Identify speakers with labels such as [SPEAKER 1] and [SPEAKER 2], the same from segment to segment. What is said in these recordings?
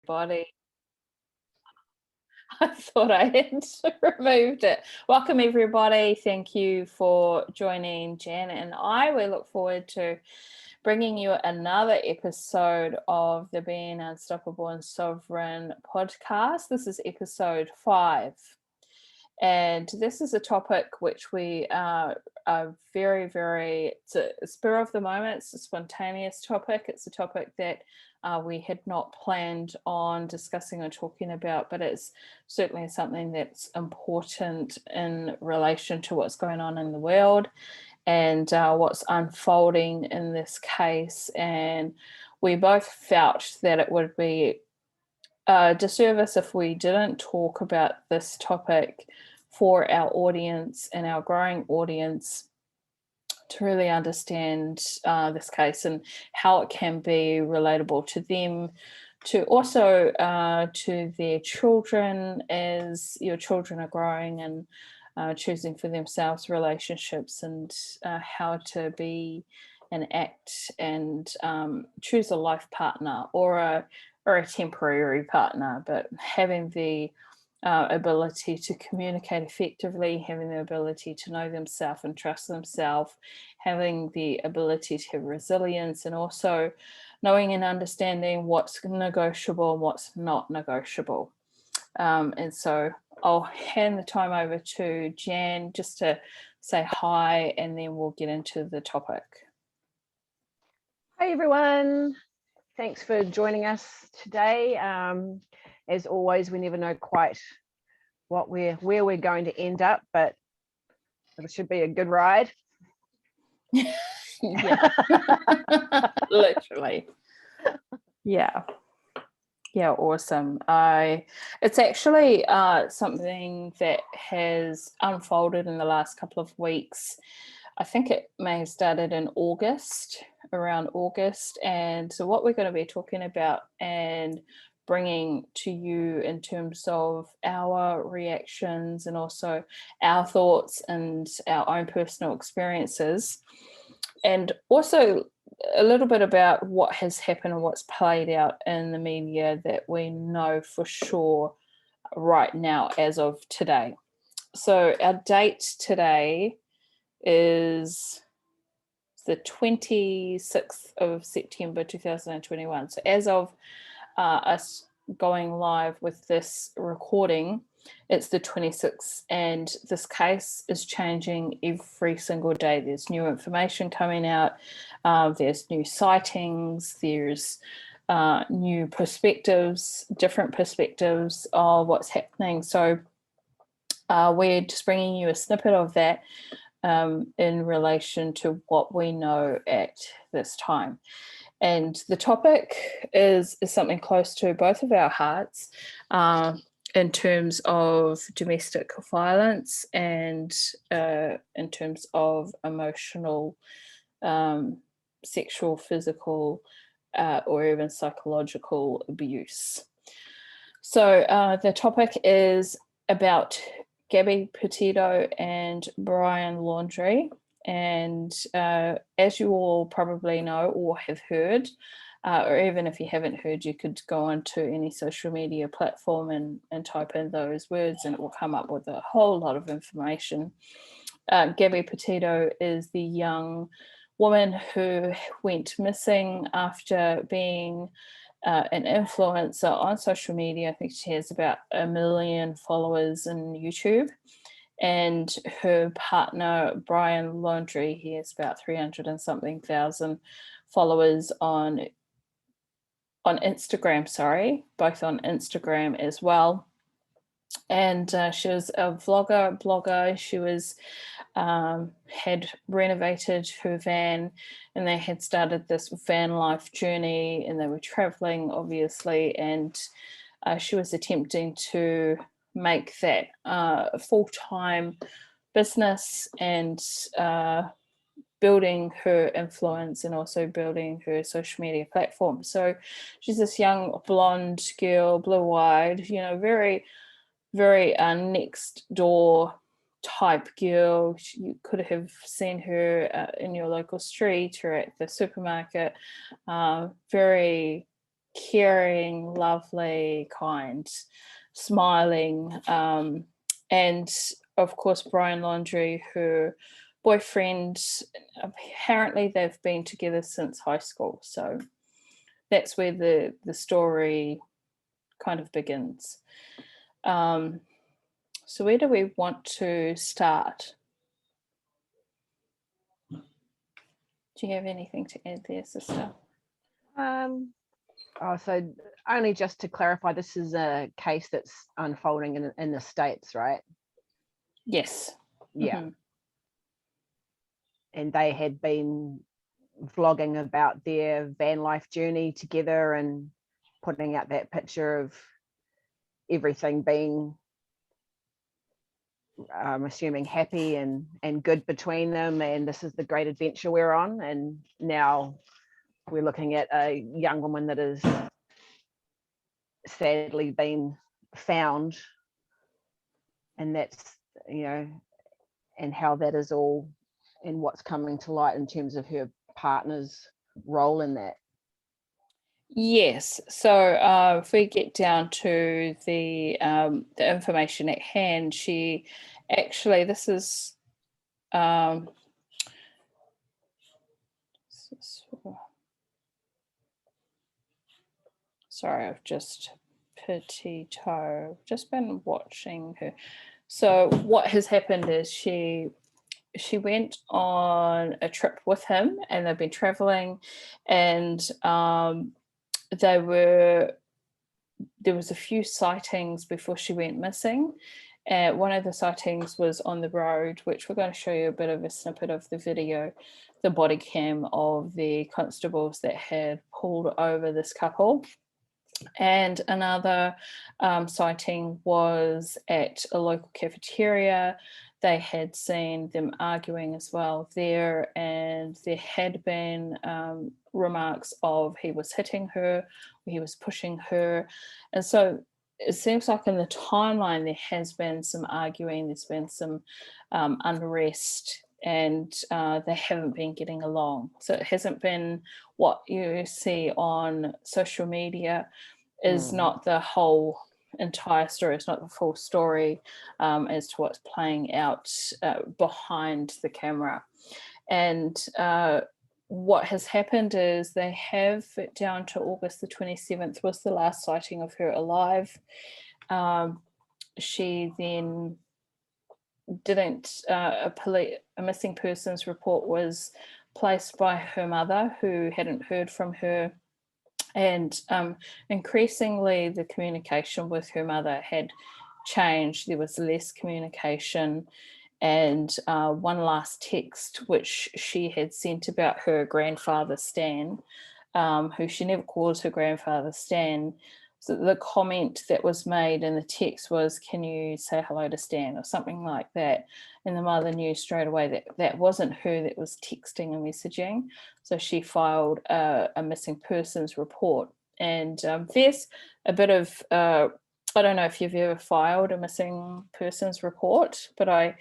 [SPEAKER 1] Body. I thought I had removed it. Welcome, everybody. Thank you for joining Jan and I. We look forward to bringing you another episode of the Being Unstoppable and Sovereign podcast. This is episode 5. And this is a topic which we are very, it's a spur of the moment, it's a spontaneous topic. It's a topic that we had not planned on discussing or talking about, but it's certainly something that's important in relation to what's going on in the world and what's unfolding in this case. And we both felt that it would be a disservice if we didn't talk about this topic for our audience and our growing audience to really understand this case and how it can be relatable to them, to also to their children as your children are growing and choosing for themselves relationships, and how to be and act and choose a life partner or a temporary partner, but having the ability to communicate effectively, having the ability to know themselves and trust themselves, having the ability to have resilience, and also knowing and understanding what's negotiable and what's not negotiable. And so I'll hand the time over to Jan just to say hi, and then we'll get into the topic.
[SPEAKER 2] Hi everyone, thanks for joining us today. As always, we never know quite where we're going to end up, but it should be a good ride.
[SPEAKER 1] Yeah. Literally. Yeah, awesome. It's actually something that has unfolded in the last couple of weeks. I think it may have started in around August. And so what we're going to be talking about and bringing to you in terms of our reactions and also our thoughts and our own personal experiences, and also a little bit about what has happened and what's played out in the media that we know for sure right now as of today. So our date today is the 26th of September 2021. So as of us going live with this recording, it's the 26th, and this case is changing every single day. There's new information coming out, there's new sightings, there's new perspectives, different perspectives of what's happening. So we're just bringing you a snippet of that in relation to what we know at this time. And the topic is something close to both of our hearts in terms of domestic violence and in terms of emotional, sexual, physical, or even psychological abuse. So the topic is about Gabby, Petito, and Brian Laundrie. And as you all probably know or have heard, or even if you haven't heard, you could go onto any social media platform and type in those words and it will come up with a whole lot of information. Gabby Petito is the young woman who went missing after being an influencer on social media. I think she has about 1 million followers in YouTube. And her partner, Brian Laundrie, he has about 300 and something thousand followers on Instagram, both on Instagram as well. And she was a blogger. She was had renovated her van, and they had started this van life journey, and they were traveling, obviously, and she was attempting to make that a full-time business and building her influence and also building her social media platform. So she's this young blonde girl, blue-eyed, very, very next door type girl. You could have seen her in your local street or at the supermarket. Very caring, lovely, kind, smiling, and of course Brian Laundrie, her boyfriend, apparently they've been together since high school, so that's where the story kind of begins. So where do we want to start? Do you have anything to add there, sister?
[SPEAKER 2] So only just to clarify, this is a case that's unfolding in the States, right?
[SPEAKER 1] Yes.
[SPEAKER 2] Yeah.
[SPEAKER 1] Mm-hmm.
[SPEAKER 2] And they had been vlogging about their van life journey together and putting out that picture of everything being, I'm assuming, happy and good between them, and this is the great adventure we're on. And now we're looking at a young woman that has sadly been found, and that's, and how that is all, and what's coming to light in terms of her partner's role in that.
[SPEAKER 1] Yes. So if we get down to the information at hand, she actually, this is sorry, I've just Petito, just been watching her. So what has happened is she went on a trip with him, and they've been traveling, and there was a few sightings before she went missing. One of the sightings was on the road, which we're going to show you a bit of a snippet of the video, the body cam of the constables that had pulled over this couple. And another sighting was at a local cafeteria. They had seen them arguing as well there, and there had been remarks of he was hitting her, or he was pushing her. And so it seems like in the timeline there has been some arguing, there's been some unrest, and they haven't been getting along. So it hasn't been what you see on social media, is not the whole entire story. It's not the full story as to what's playing out behind the camera. And what has happened is they have it down to August the 27th was the last sighting of her alive. She then didn't, a missing persons report was placed by her mother, who hadn't heard from her. And increasingly the communication with her mother had changed. There was less communication, and one last text which she had sent about her grandfather Stan, who she never calls her grandfather Stan. So the comment that was made in the text was, "Can you say hello to Stan?" or something like that. And the mother knew straight away that that wasn't her that was texting and messaging. So she filed a missing persons report. And there's a bit of, I don't know if you've ever filed a missing persons report, but I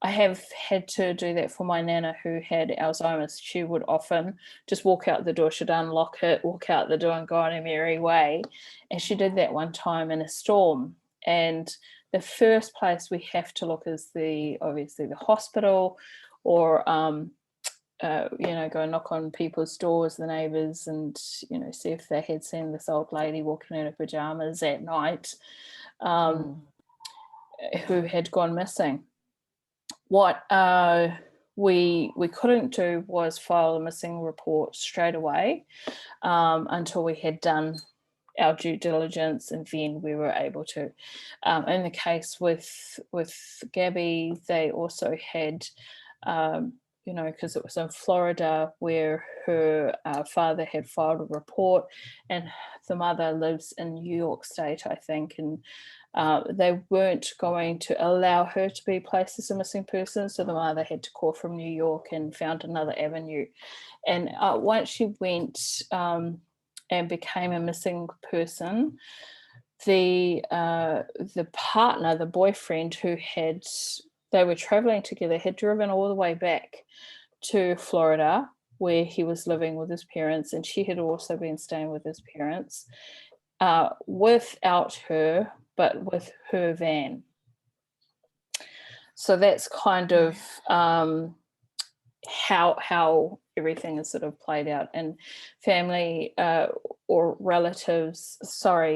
[SPEAKER 1] have had to do that for my nana who had Alzheimer's. She would often just walk out the door, she'd unlock it, walk out the door and go on her merry way. And she did that one time in a storm. And the first place we have to look is obviously the hospital, or go knock on people's doors, the neighbours, and see if they had seen this old lady walking in her pajamas at night, who had gone missing. What we couldn't do was file a missing report straight away until we had done our due diligence, and then we were able to. In the case with Gabby, they also had, because it was in Florida where her father had filed a report, and the mother lives in New York State, I think, and they weren't going to allow her to be placed as a missing person, so the mother had to call from New York and found another avenue. And once she went and became a missing person, the partner, the boyfriend they were traveling together, had driven all the way back to Florida where he was living with his parents, and she had also been staying with his parents without her, but with her van. So that's kind of how everything is sort of played out. And family or relatives,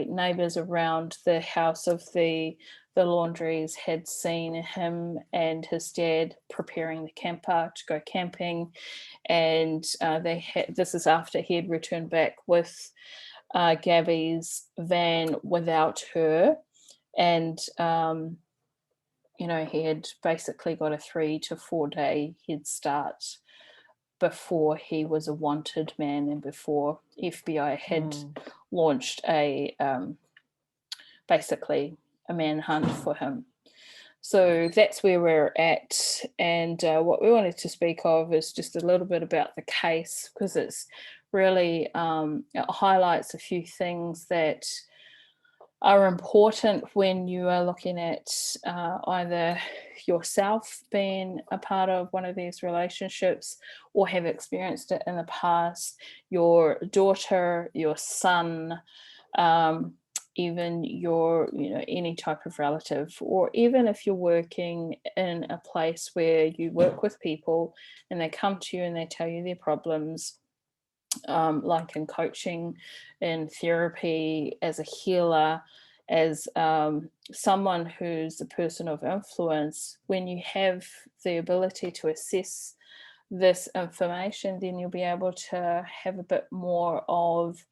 [SPEAKER 1] neighbors around the house of the Laundries had seen him and his dad preparing the camper to go camping, and this is after he had returned back with Gabby's van without her, and he had basically got a 3 to 4 day head start before he was a wanted man and before FBI had launched basically a manhunt for him. So that's where we're at. And what we wanted to speak of is just a little bit about the case, because it's really, it highlights a few things that are important when you are looking at either yourself being a part of one of these relationships or have experienced it in the past, your daughter, your son, even your, any type of relative, or even if you're working in a place where you work with people and they come to you and they tell you their problems, like in coaching, in therapy, as a healer, as someone who's a person of influence. When you have the ability to assess this information, then you'll be able to have a bit more of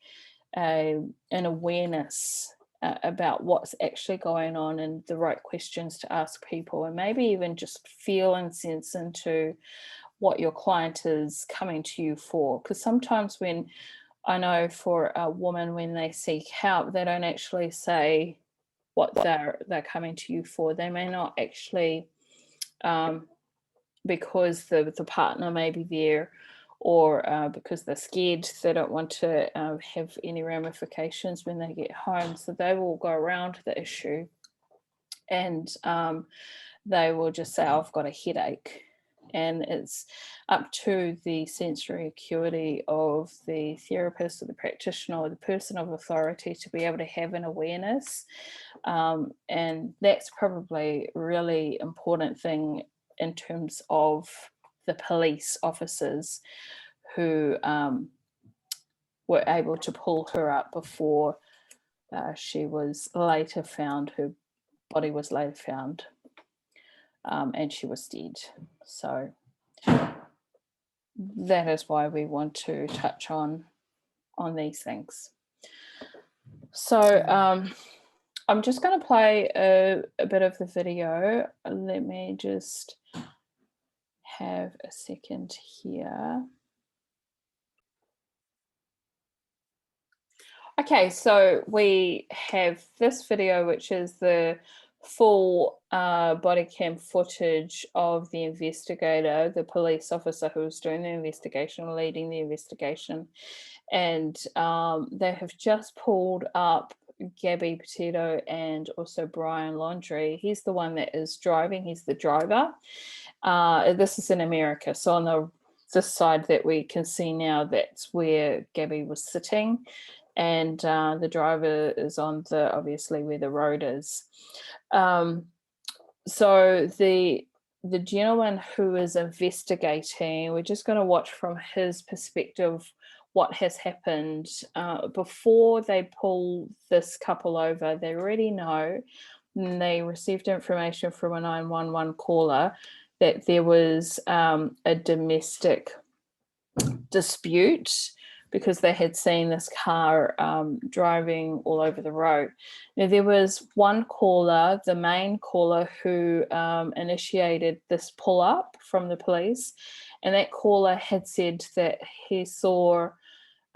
[SPEAKER 1] an awareness about what's actually going on and the right questions to ask people, and maybe even just feel and sense into what your client is coming to you for. Because sometimes when I know for a woman, when they seek help, they don't actually say what they're coming to you for. They may not actually, because the partner may be there, or because they're scared, they don't want to have any ramifications when they get home. So they will go around the issue and they will just say, I've got a headache. And it's up to the sensory acuity of the therapist or the practitioner or the person of authority to be able to have an awareness. And that's probably a really important thing in terms of the police officers who were able to pull her up before she was later found, her body was later found, and she was dead. So that is why we want to touch on these things. So I'm just going to play a bit of the video. Let me just have a second here. Okay, so we have this video, which is the full body cam footage of the investigator, the police officer who was doing the investigation, leading the investigation. And they have just pulled up Gabby, Petito, and also Brian Laundrie. He's the one that is driving. He's the driver. This is in America. So on this side that we can see now, that's where Gabby was sitting. And the driver is on obviously where the road is. So the gentleman who is investigating, we're just going to watch from his perspective what has happened. Before they pull this couple over, they already know, and they received information from a 911 caller that there was a domestic dispute, because they had seen this car driving all over the road. Now, there was one caller, the main caller, who initiated this pull-up from the police, and that caller had said that he saw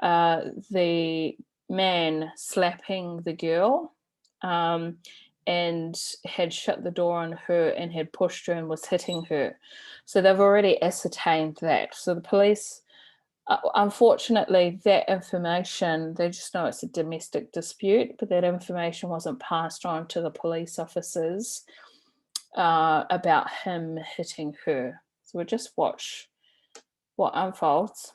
[SPEAKER 1] the man slapping the girl and had shut the door on her and had pushed her and was hitting her. So they've already ascertained that. So the police, unfortunately, that information, they just know it's a domestic dispute, but that information wasn't passed on to the police officers about him hitting her. So we'll just watch what unfolds.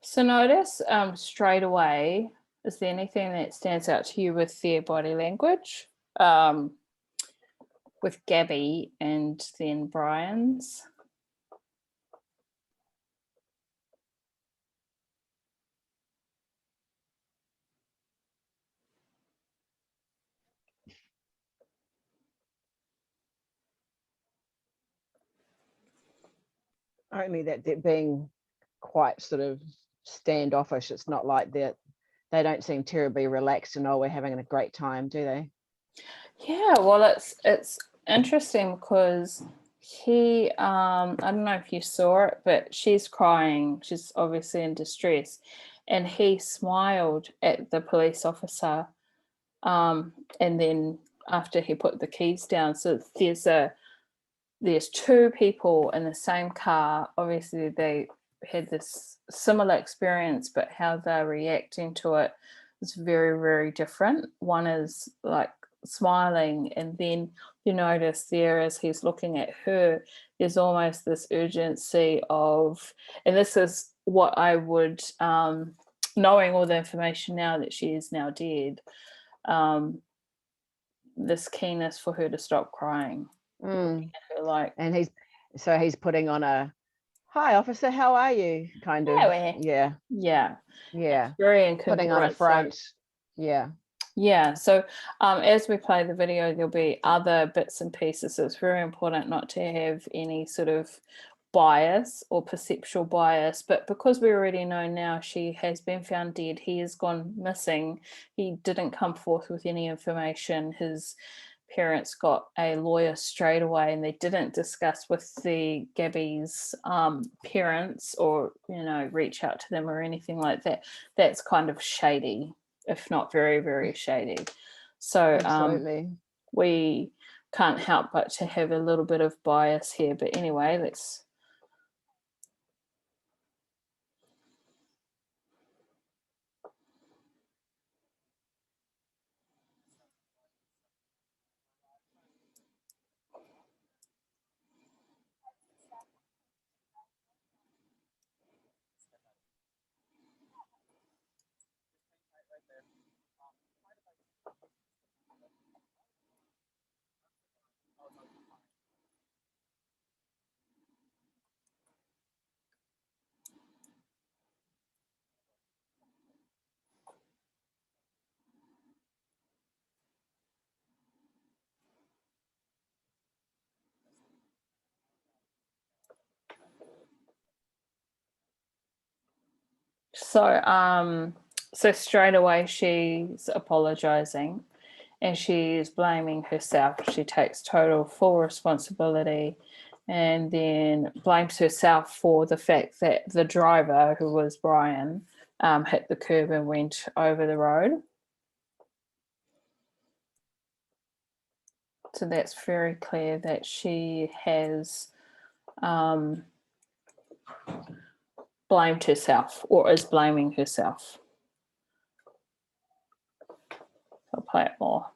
[SPEAKER 1] So notice straight away, is there anything that stands out to you with their body language? With Gabby and then Brian's?
[SPEAKER 2] Only that they're being quite sort of standoffish. It's not like that. They don't seem terribly relaxed and, oh, we're having a great time, do they?
[SPEAKER 1] Yeah, well, it's interesting because he, I don't know if you saw it, but she's crying. She's obviously in distress, and he smiled at the police officer, and then after he put the keys down. So there's two people in the same car. Obviously, they had this similar experience, but how they're reacting to it is very, very different. One is like smiling, and then you notice there as he's looking at her, there's almost this urgency of, and this is what I would, knowing all the information now that she is now dead, this keenness for her to stop crying. Like,
[SPEAKER 2] and he's putting on a, hi officer, how are you, kind of. Yeah
[SPEAKER 1] very
[SPEAKER 2] putting on a front.
[SPEAKER 1] So as we play the video, there'll be other bits and pieces, so it's very important not to have any sort of bias or perceptual bias, but because we already know now she has been found dead, he has gone missing, he didn't come forth with any information, his parents got a lawyer straight away, and they didn't discuss with the Gabby's parents or reach out to them or anything like that. That's kind of shady, if not very, very shady. So we can't help but to have a little bit of bias here, but anyway, let's. So straight away she's apologizing and she's blaming herself. She takes total full responsibility and then blames herself for the fact that the driver, who was Brian, hit the curb and went over the road. So that's very clear that she has blamed herself or is blaming herself. I'll play it more.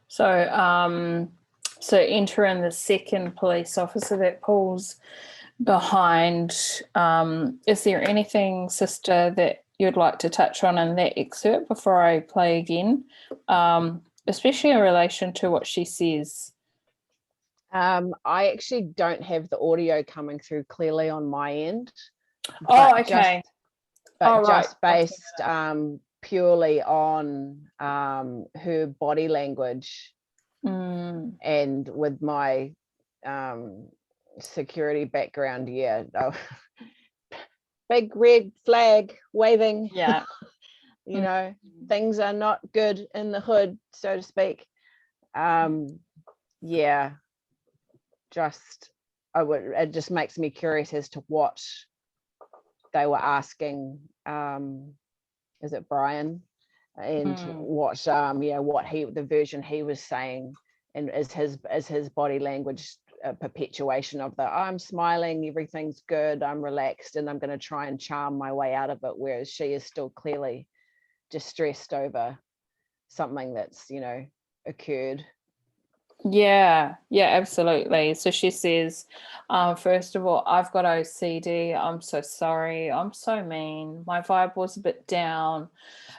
[SPEAKER 1] So entering the second police officer that pulls behind. Is there anything, sister, that you'd like to touch on in that excerpt before I play again, especially in relation to what she says?
[SPEAKER 2] I actually don't have the audio coming through clearly on my end.
[SPEAKER 1] Oh, okay.
[SPEAKER 2] Just based purely on her body language, and with my security background, big red flag waving.
[SPEAKER 1] Yeah.
[SPEAKER 2] You know, things are not good in the hood, so to speak. It just makes me curious as to what they were asking. Is it Brian? And what the version he was saying, and is his body language a perpetuation of the I'm smiling, everything's good, I'm relaxed, and I'm going to try and charm my way out of it, whereas she is still clearly distressed over something that's occurred.
[SPEAKER 1] Yeah, absolutely. So she says, first of all, I've got OCD. I'm so sorry. I'm so mean. My vibe was a bit down.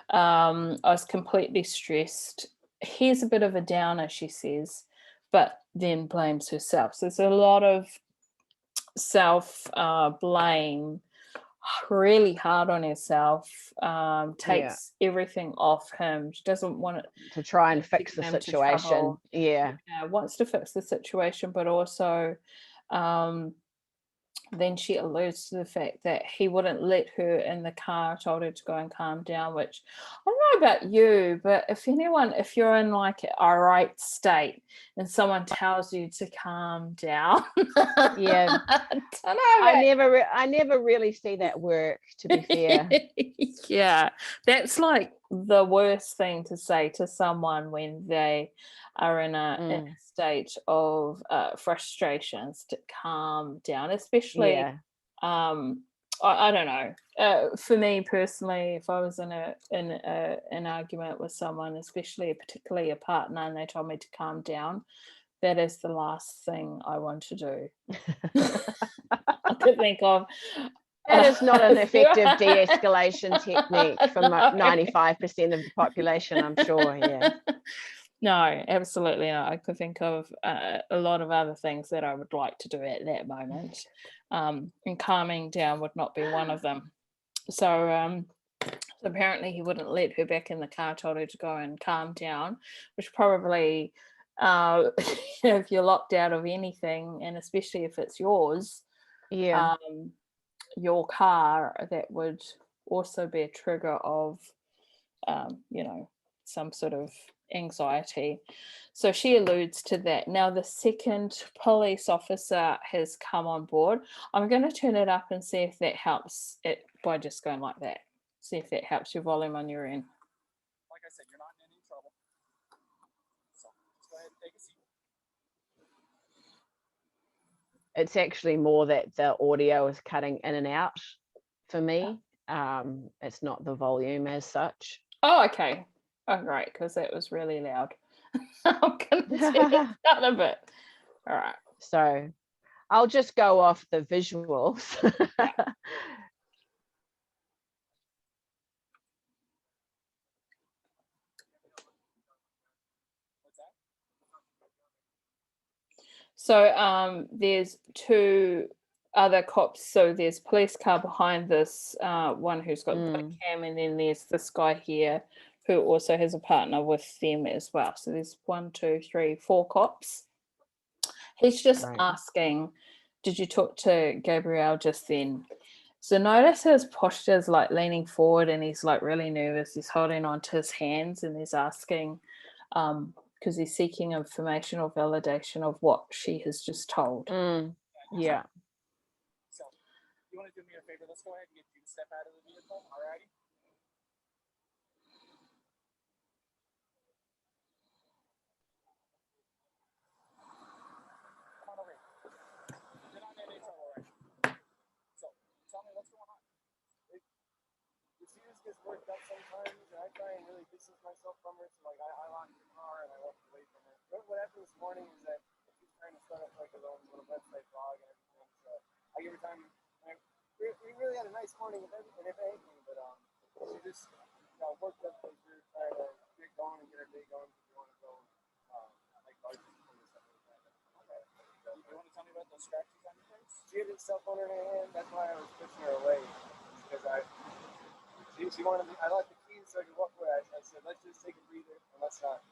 [SPEAKER 1] I was completely stressed. Here's a bit of a downer, she says, but then blames herself. So there's a lot of self blame, really hard on herself, takes everything off him. She doesn't want it
[SPEAKER 2] to try and fix the situation.
[SPEAKER 1] Wants to fix the situation, but also then she alludes to the fact that he wouldn't let her in the car, told her to go and calm down, which I don't know about you, but if you're in like an irate state and someone tells you to calm down,
[SPEAKER 2] I never really see that work, to be fair.
[SPEAKER 1] Yeah, that's like the worst thing to say to someone when they are in a state of frustrations, to calm down, especially I don't know, for me personally, if I was in an argument with someone, especially particularly a partner, and they told me to calm down, that is the last thing I want to do. I could think of.
[SPEAKER 2] That is not an effective de-escalation technique for 95% of the population, I'm sure.
[SPEAKER 1] No, absolutely not. I could think of a lot of other things that I would like to do at that moment, and calming down would not be one of them. So apparently he wouldn't let her back in the car, told her to go and calm down, which probably, if you're locked out of anything, and especially if it's yours, your car, that would also be a trigger of, some sort of anxiety. So she alludes to that. Now the second police officer has come on board. I'm going to turn it up and see if that helps it by just going like that. See if that helps your volume on your end.
[SPEAKER 3] Like I said, you're not in any trouble. So just go ahead and take a seat.
[SPEAKER 2] It's actually more that the audio is cutting in and out for me. It's not the volume as such.
[SPEAKER 1] Oh, okay. Oh, great, because that was really loud. I'm going to turn it down a bit. All right.
[SPEAKER 2] So I'll just go off the visuals.
[SPEAKER 1] So there's two other cops. So there's police car behind this one who's got the body cam, and then there's this guy here who also has a partner with them as well. So there's 1, 2, 3, 4 cops. He's just asking, did you talk to Gabrielle just then? So notice his posture is like leaning forward, and he's like really nervous. He's holding on to his hands, and he's asking because he's seeking information or validation of what she has just told.
[SPEAKER 2] Yeah.
[SPEAKER 3] So you want to do me a favor? Let's go ahead and get you to step out of the vehicle. All righty. Come on over here. just gets worked up sometimes, and I try and really distance myself from her. So like I lock the car and I walk away from her. But what happened this morning is that she's trying to start up like her own little website blog and everything. So I give her time. And we really had a nice morning and everything, but she just got worked up because we were trying to get going and get her day going. Because we want to go like gardening and stuff like that. Okay. You want to tell me about those scratches on your face? She had a cell phone in her hand. That's why I was pushing her away because she wanted me. I left the keys so I could walk away. I said, let's just take a breather and let's not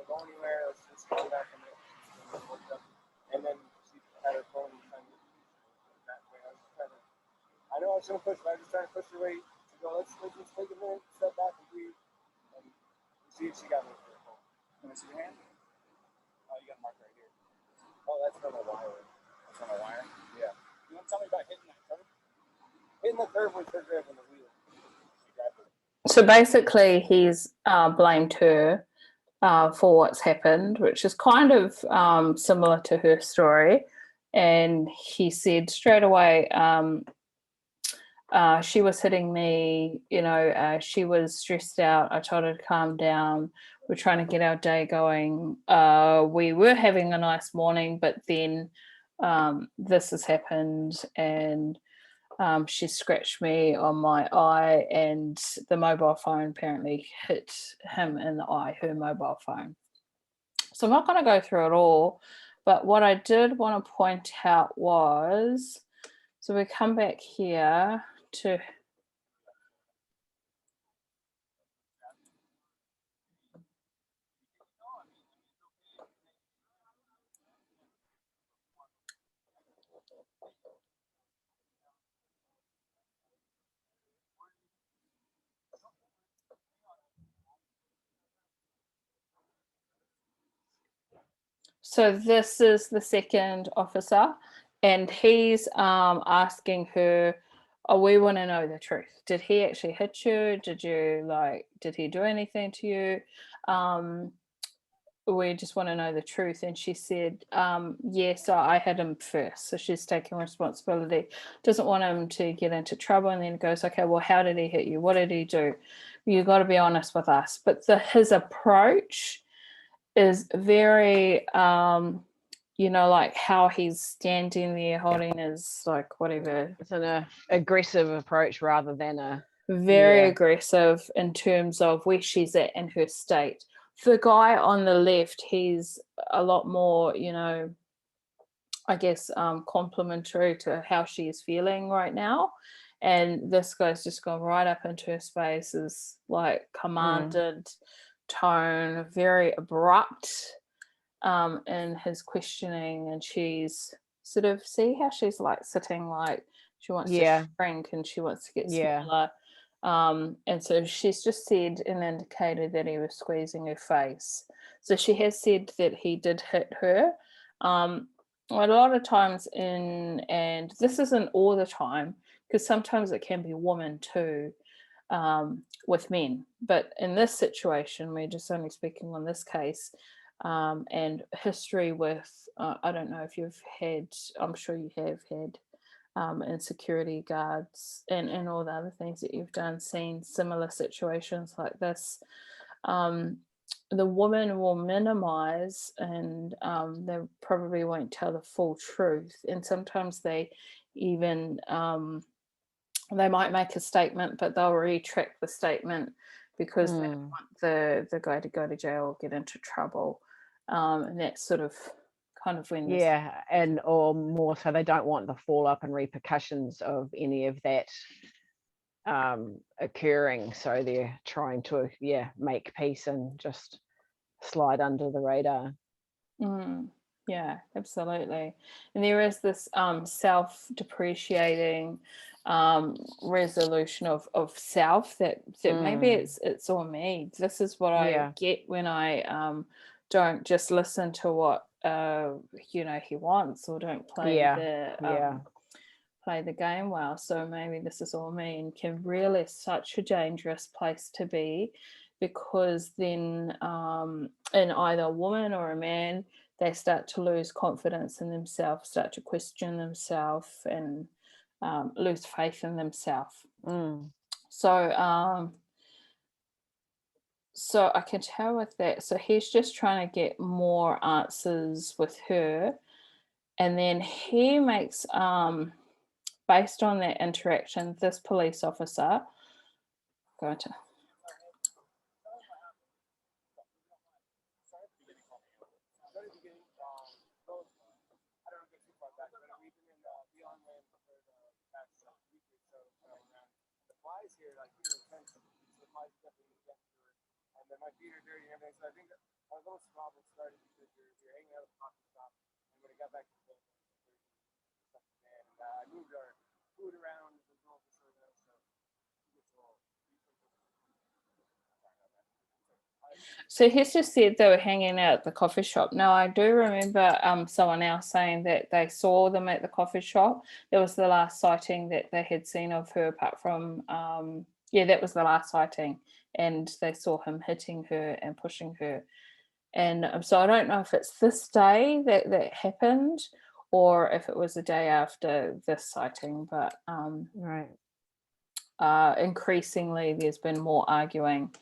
[SPEAKER 3] go anywhere. Let's just go back in there. And then she had her phone trying to that way. I know I shouldn't push, but I was just trying to push her away to go. Let's just take a minute, step back and breathe. And she got me with her phone. Can I see your hand? Oh, you got a mark right here. Oh, that's from a wire. That's from a wire? Yeah. You want to tell me about hitting that curve? Hitting the curve with her grabbing the wheel.
[SPEAKER 1] So basically, he's blamed her for what's happened, which is kind of similar to her story. And he said straight away, she was hitting me, she was stressed out. I told her to calm down. We're trying to get our day going. We were having a nice morning, but then this has happened, and she scratched me on my eye, and the mobile phone apparently hit him in the eye, her mobile phone. So I'm not going to go through it all, but what I did want to point out was, so we come back here to so this is the second officer, and he's asking her, oh, we want to know the truth. Did he actually hit you? Did he do anything to you? We just want to know the truth. And she said, yes, I hit him first. So she's taking responsibility, doesn't want him to get into trouble, and then goes, okay, well, how did he hit you? What did he do? You got to be honest with us. But his approach is very like how he's standing there holding his like whatever.
[SPEAKER 2] It's an aggressive approach rather than a
[SPEAKER 1] very aggressive in terms of where she's at in her state. The guy on the left, he's a lot more, I guess complimentary to how she is feeling right now. And this guy's just gone right up into her space, is like commanded tone, very abrupt in his questioning. And she's sort of, see how she's like sitting like she wants to shrink and she wants to get smaller. And so she's just said and indicated that he was squeezing her face. So she has said that he did hit her. A lot of times and this isn't all the time, because sometimes it can be women too, with men. But in this situation, we're just only speaking on this case, and history with, I don't know if you've had, I'm sure you have had, and security guards and all the other things that you've done, seen similar situations like this. The woman will minimize, and they probably won't tell the full truth. And sometimes they even they might make a statement, but they'll retract the statement because they don't want the guy to go to jail or get into trouble. And that's sort of kind of when
[SPEAKER 2] and or more so they don't want the fallout and repercussions of any of that occurring, so they're trying to make peace and just slide under the radar.
[SPEAKER 1] Yeah, absolutely. And there is this self-depreciating resolution of self that maybe it's all me. This is what I get when I don't just listen to what he wants, or don't play play the game well. So maybe this is all me, and can really such a dangerous place to be, because then in either a woman or a man, they start to lose confidence in themselves, start to question themselves, and lose faith in themselves. So so I can tell with that. So he's just trying to get more answers with her. And then he makes based on that interaction, this police officer going to
[SPEAKER 3] Very beginning, well, I don't know if it's too far back, but we've been in Beyond Land for the past week or so around. The flies here, like, intense. So the flies definitely get through it. And then my feet are dirty and everything. So I think that our little squabble started because you're hanging out at the coffee shop. And when I got back to the building, and I moved our food around as well as so it gets a little.
[SPEAKER 1] So he's just said they were hanging out at the coffee shop. Now I do remember someone else saying that they saw them at the coffee shop. That was the last sighting that they had seen of her, apart from yeah, that was the last sighting, and they saw him hitting her and pushing her. And so I don't know if it's this day that happened, or if it was the day after this sighting. But
[SPEAKER 2] Right.
[SPEAKER 1] increasingly, there's been more arguing.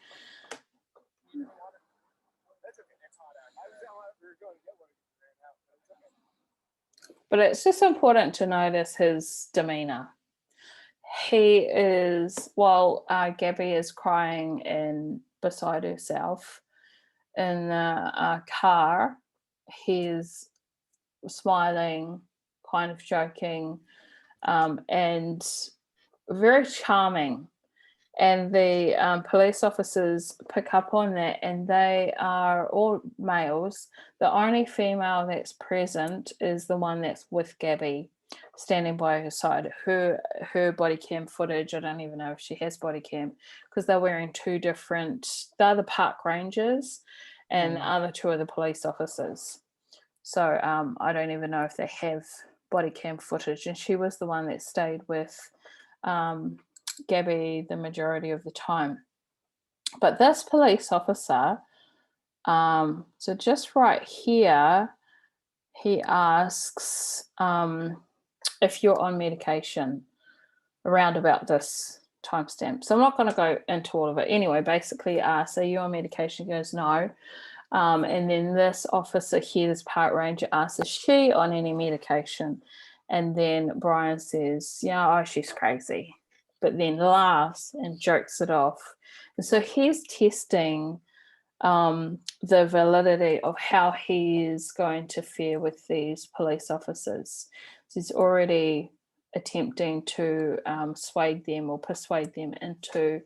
[SPEAKER 1] But it's just important to notice his demeanor. He is, while Gabby is crying and beside herself in the car, he's smiling, kind of joking, and very charming. And the police officers pick up on that, and they are all males. The only female that's present is the one that's with Gabby, standing by her side. Her body cam footage, I don't even know if she has body cam, because they're wearing two different, they're the park rangers, and the other two are the police officers. So I don't even know if they have body cam footage. And she was the one that stayed with Gabby the majority of the time. But this police officer, so just right here, he asks if you're on medication around about this timestamp. So I'm not going to go into all of it. Anyway, basically asks, are you on medication? He goes, no. And then this officer here, this park ranger, asks, is she on any medication? And then Brian says, yeah, oh, she's crazy, but then laughs and jokes it off. And so he's testing the validity of how he is going to fare with these police officers. So he's already attempting to sway them or persuade them into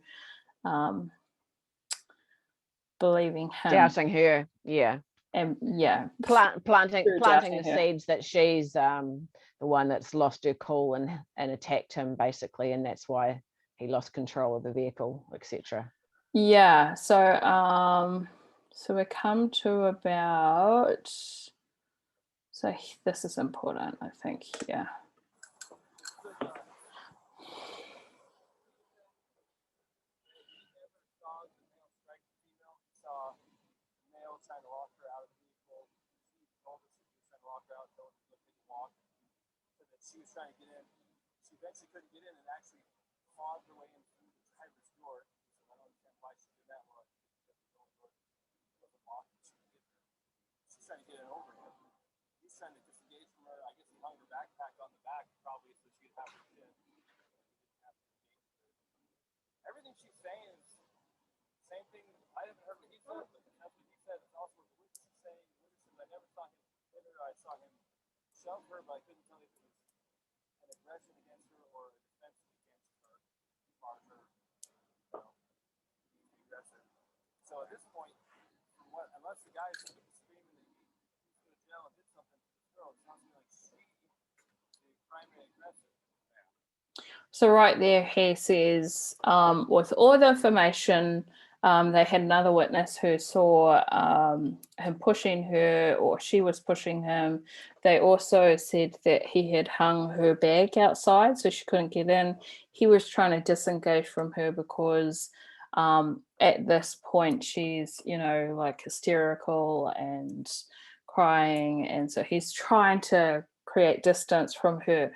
[SPEAKER 1] believing him.
[SPEAKER 2] Doubting her. Yeah.
[SPEAKER 1] And yeah,
[SPEAKER 2] planting
[SPEAKER 1] doubting
[SPEAKER 2] the
[SPEAKER 1] her.
[SPEAKER 2] seeds that she's the one that's lost her cool and attacked him, basically, and that's why he lost control of the vehicle, etc.
[SPEAKER 1] Yeah, so so we come to about, so this is important, I think. Yeah.
[SPEAKER 3] Trying to walk her out of the vehicle. She told us she was trying to walk her out, go take a walk. So that she was trying to get in. She eventually couldn't get in and actually clawed her way in through the driver's door. So I don't understand why she did that. Well, wasn't locked. She's trying to get in over him. He's trying to disengage from her. I guess he hung her backpack on the back probably so she'd have to get in. Everything she's saying is the same thing. I haven't heard what he said, but that's what he said. It's also what the witness is saying. I never saw him hit her. I saw him shove her, but I couldn't tell if it was an aggression against her or a defense against her. On her, aggressive. So at this point, unless the guy is screaming that he's going to jail and did something to this girl, it sounds like she's the primary aggressor.
[SPEAKER 1] So right there, he says, with all the information, they had another witness who saw him pushing her, or she was pushing him. They also said that he had hung her bag outside so she couldn't get in. He was trying to disengage from her because at this point she's, like hysterical and crying. And so he's trying to create distance from her.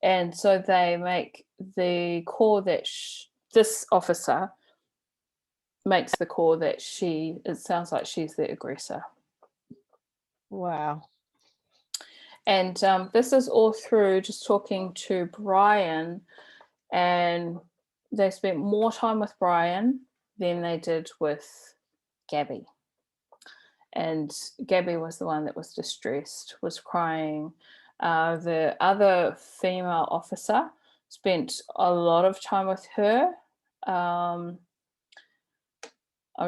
[SPEAKER 1] And so they make the call that this officer makes the call that it sounds like she's the aggressor.
[SPEAKER 2] Wow.
[SPEAKER 1] And this is all through just talking to Brian, and they spent more time with Brian than they did with Gabby. And Gabby was the one that was distressed, was crying. The other female officer spent a lot of time with her. I'll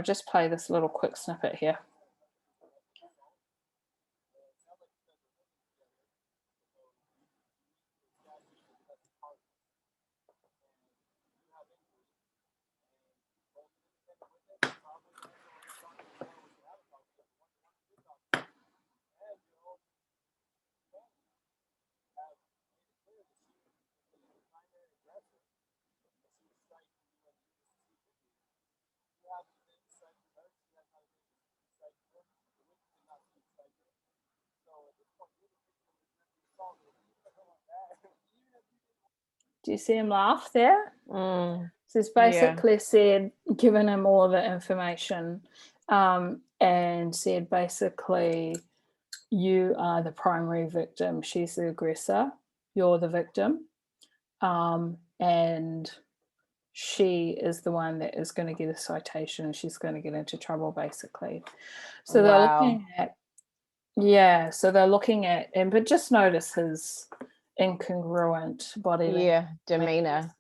[SPEAKER 1] just play this little quick snippet here. Do you see him laugh there? So it's basically said, given him all the information, and said basically, you are the primary victim. She's the aggressor. You're the victim. And she is the one that is going to get a citation. She's going to get into trouble, basically. So they're looking at, so they're looking at, but just notice his incongruent body language.
[SPEAKER 2] Demeanor.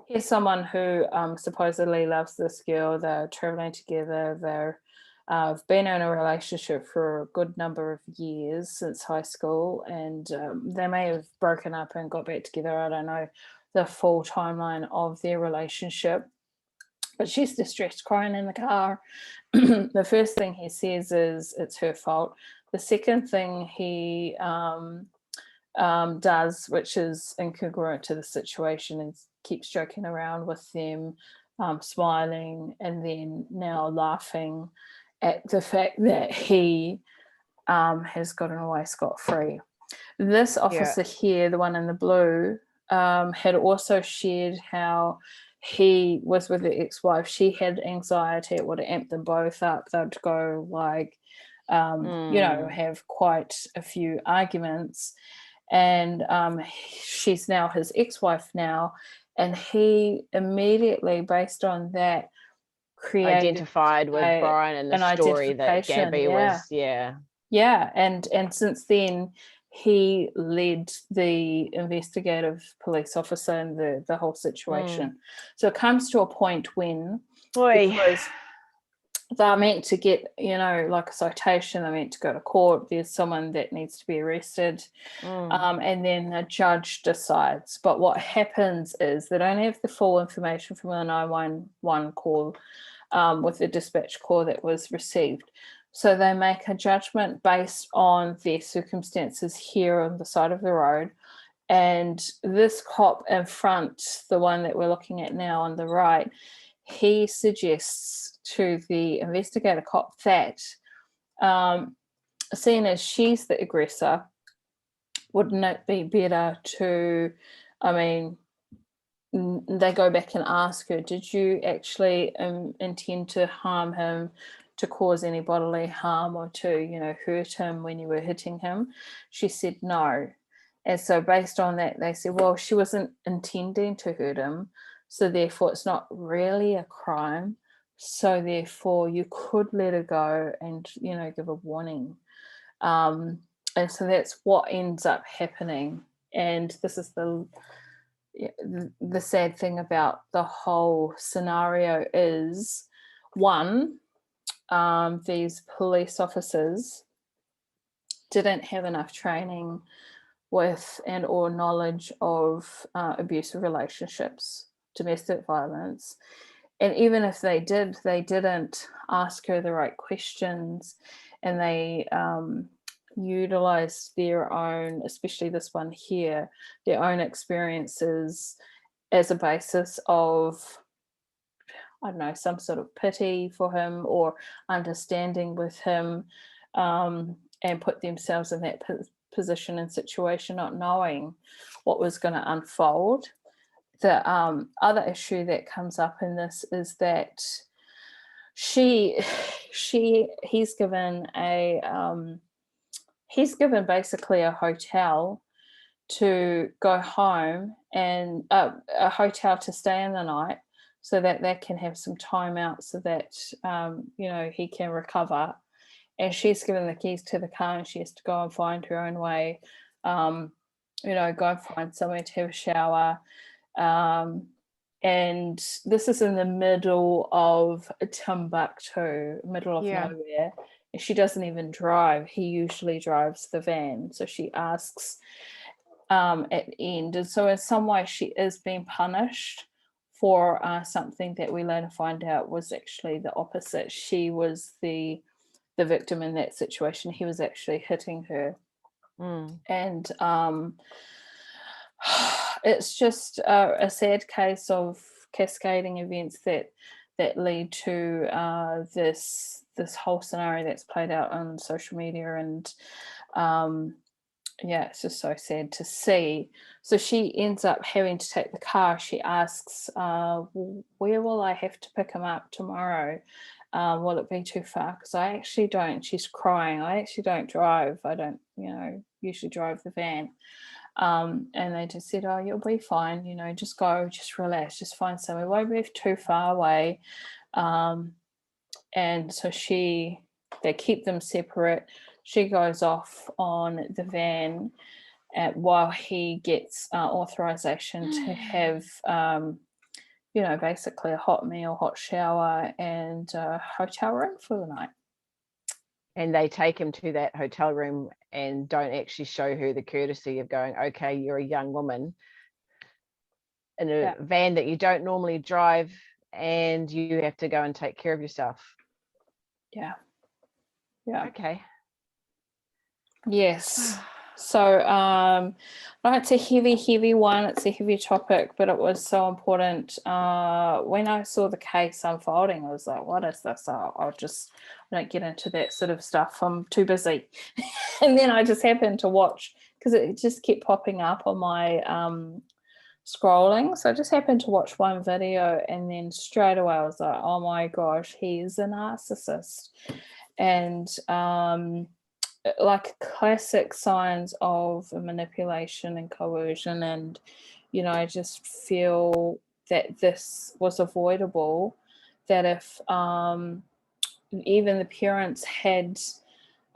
[SPEAKER 1] He's someone who supposedly loves this girl. They're traveling together. They've been in a relationship for a good number of years since high school, and they may have broken up and got back together. I don't know the full timeline of their relationship, but she's distressed, crying in the car. The first thing he says is it's her fault. The second thing he does, which is incongruent to the situation, is keeps joking around with them, smiling, and then now laughing at the fact that he has gotten away scot-free. This officer here, the one in the blue, had also shared how he was with the ex-wife. She had anxiety. It would have amped them both up. They'd go like, have quite a few arguments. And she's now his ex-wife now. And he immediately, based on that,
[SPEAKER 2] identified with Brian and the story that Gabby was.
[SPEAKER 1] And since then he led the investigative police officer in the whole situation. So it comes to a point when because they're meant to get, like a citation, they're meant to go to court, there's someone that needs to be arrested, and then the judge decides. But what happens is they don't have the full information from the 911 call, with the dispatch call that was received. So they make a judgment based on their circumstances here on the side of the road. And this cop in front, the one that we're looking at now on the right, he suggests to the investigator cop that, seeing as she's the aggressor, wouldn't it be better to, they go back and ask her, did you actually intend to harm him, to cause any bodily harm, or to, hurt him when you were hitting him? She said no. And so based on that, they said, well, she wasn't intending to hurt him, so therefore it's not really a crime. So therefore you could let her go and, give a warning. And so that's what ends up happening. And this is the sad thing about the whole scenario is, one, these police officers didn't have enough training with and or knowledge of abusive relationships, domestic violence. And even if they did, they didn't ask her the right questions, and they utilized their own, especially this one here, their own experiences as a basis of, I don't know, some sort of pity for him or understanding with him, and put themselves in that position and situation, not knowing what was going to unfold. The other issue that comes up in this is that he's given basically a hotel to go home, and a hotel to stay in the night, so that they can have some time out, so that he can recover. And she's given the keys to the car, and she has to go and find her own way, go and find somewhere to have a shower. And this is in the middle of Timbuktu, middle of nowhere. And she doesn't even drive. He usually drives the van. So she asks at the end. And so in some way she is being punished for something that we later find out was actually the opposite. She was the victim in that situation. He was actually hitting her. And it's just a sad case of cascading events that lead to this whole scenario that's played out on social media. And it's just so sad to see. So she ends up having to take the car. She asks, where will I have to pick him up tomorrow? Will it be too far? Because I actually don't. She's crying. I actually don't drive. I don't, usually drive the van. And they just said, oh, you'll be fine. Just go, just relax, just find somewhere. Won't be too far away. And so they keep them separate. She goes off on the van while he gets authorization to have, basically a hot meal, hot shower, and a hotel room for the night.
[SPEAKER 2] And they take him to that hotel room and don't actually show her the courtesy of going, okay, you're a young woman in a van that you don't normally drive, and you have to go and take care of yourself.
[SPEAKER 1] Yeah.
[SPEAKER 2] Okay.
[SPEAKER 1] Yes. So it's a heavy one. It's a heavy topic, but it was so important. When I saw the case unfolding, I was like, what is this? I don't get into that sort of stuff. I'm too busy. And then I just happened to watch, because it just kept popping up on my scrolling. So I just happened to watch one video, and then straight away I was like, oh my gosh, he's a narcissist. And like classic signs of manipulation and coercion. And I just feel that this was avoidable, that if even the parents had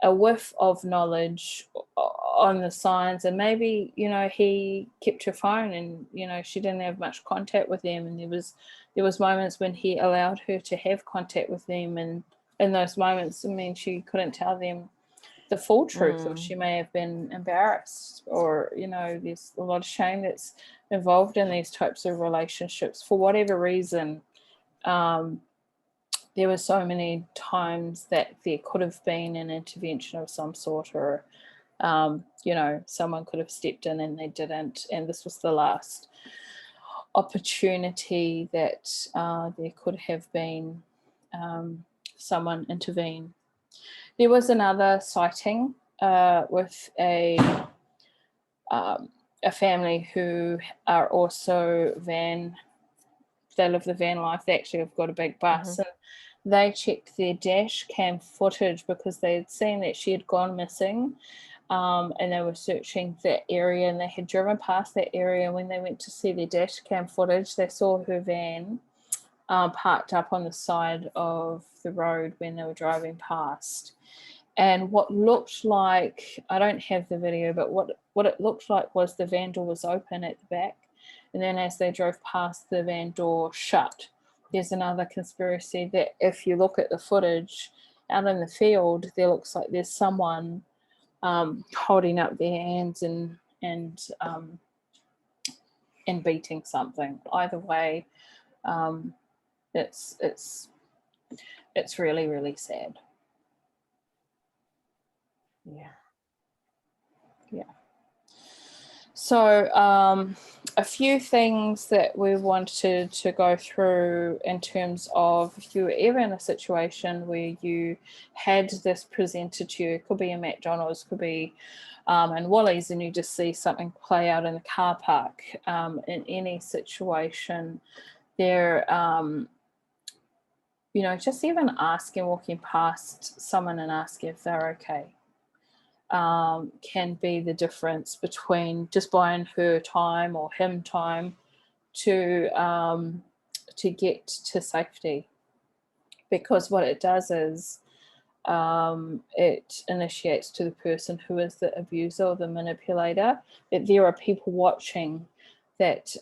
[SPEAKER 1] a whiff of knowledge on the signs, and maybe he kept her phone, and she didn't have much contact with them, and there was moments when he allowed her to have contact with them, and in those moments, she couldn't tell them the full truth, or she may have been embarrassed, or there's a lot of shame that's involved in these types of relationships for whatever reason. There were so many times that there could have been an intervention of some sort, or someone could have stepped in and they didn't, and this was the last opportunity that there could have been someone intervene. There was another sighting with a family who are also they live the van life. They actually have got a big bus, and they checked their dash cam footage because they had seen that she had gone missing, and they were searching that area, and they had driven past that area. And when they went to see their dash cam footage, they saw her van parked up on the side of the road when they were driving past. And what looked like, I don't have the video, but what it looked like was the van door was open at the back. And then as they drove past, the van door shut. There's another conspiracy that if you look at the footage out in the field, there looks like there's someone holding up their hands and beating something. Either way, it's really, really sad. Yeah. So a few things that we wanted to go through in terms of if you were ever in a situation where you had this presented to you, it could be a McDonald's, could be in Woolies, and you just see something play out in the car park. In any situation, there, just even asking, walking past someone and asking if they're okay. Can be the difference between just buying her time or him time to get to safety, because what it does is it initiates to the person who is the abuser or the manipulator that there are people watching, that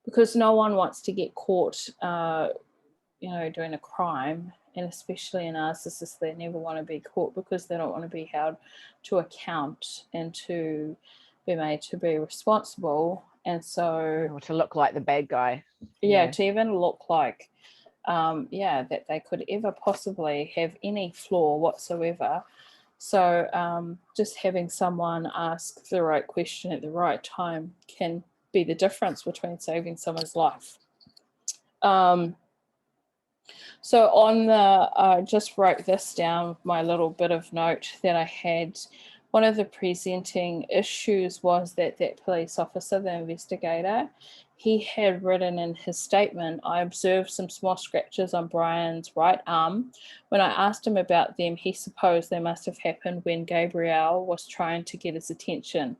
[SPEAKER 1] because no one wants to get caught doing a crime, and especially in narcissists, they never want to be caught because they don't want to be held to account and to be made to be responsible. And so,
[SPEAKER 2] or to look like the bad guy.
[SPEAKER 1] to even look like that they could ever possibly have any flaw whatsoever. So just having someone ask the right question at the right time can be the difference between saving someone's life. So on the, just wrote this down, my little bit of note that I had. One of the presenting issues was that police officer, the investigator, he had written in his statement, I observed some small scratches on Brian's right arm. When I asked him about them, he supposed they must have happened when Gabrielle was trying to get his attention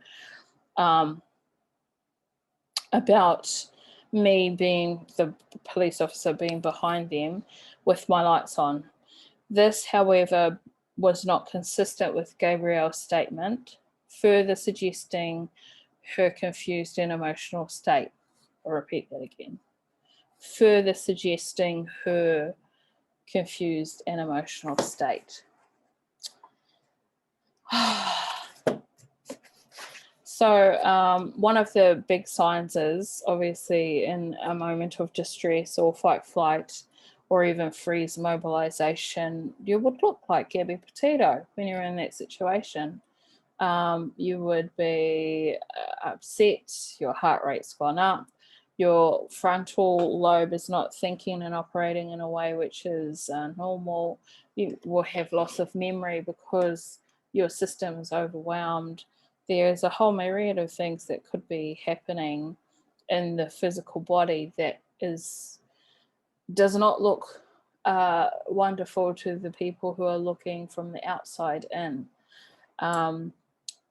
[SPEAKER 1] about me being the police officer being behind them with my lights on. This, however, was not consistent with Gabrielle's statement, further suggesting her confused and emotional state. I'll repeat that again. Further suggesting her confused and emotional state. So one of the big signs is obviously in a moment of distress or fight, flight, or even freeze mobilization, you would look like Gabby Petito when you're in that situation. You would be upset, your heart rate's gone up, your frontal lobe is not thinking and operating in a way which is normal. You will have loss of memory because your system is overwhelmed. There's a whole myriad of things that could be happening in the physical body that does not look wonderful to the people who are looking from the outside in.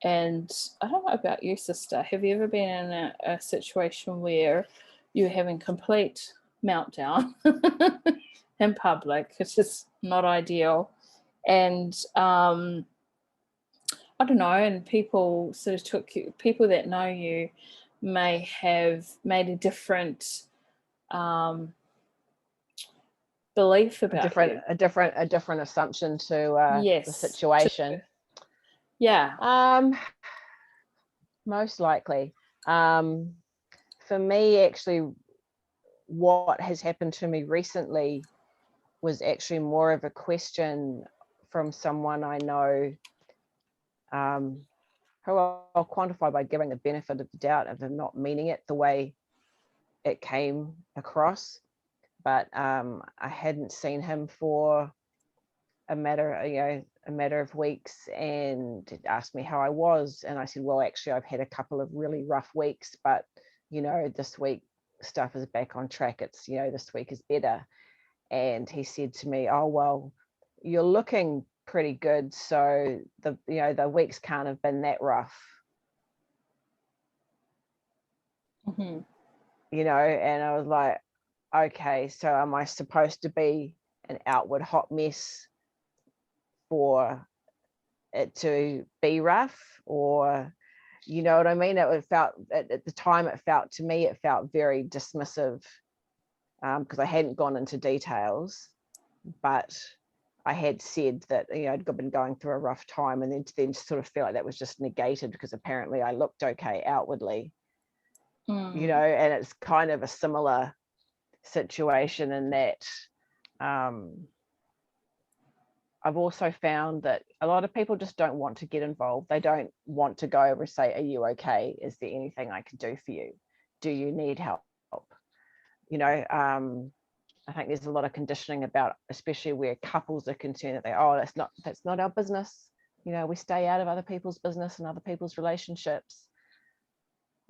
[SPEAKER 1] And I don't know about you, sister. Have you ever been in a situation where you're having complete meltdown in public? It's just not ideal. And I don't know, and people sort of people that know you may have made a different belief about you.
[SPEAKER 2] A different assumption to the situation. Most likely. For me, actually, what has happened to me recently was actually more of a question from someone I know, who I'll quantify by giving the benefit of the doubt of them not meaning it the way it came across. But I hadn't seen him for a matter of weeks, and asked me how I was, and I said, well, actually I've had a couple of really rough weeks, but this week stuff is back on track. It's this week is better. And he said to me, oh, well, you're looking pretty good, so the weeks can't have been that rough.
[SPEAKER 1] Mm-hmm.
[SPEAKER 2] And I was like, okay, so am I supposed to be an outward hot mess for it to be rough? Or you know what I mean? It felt at the time, it felt very dismissive, because I hadn't gone into details, but I had said that I'd been going through a rough time, and then sort of felt like that was just negated because apparently I looked okay outwardly. And it's kind of a similar situation in that I I've also found that a lot of people just don't want to get involved. They don't want to go over and say, are you okay? Is there anything I can do for you? Do you need help? You know, I think there's a lot of conditioning about, especially where couples are concerned, that that's not our business. You know, we stay out of other people's business and other people's relationships.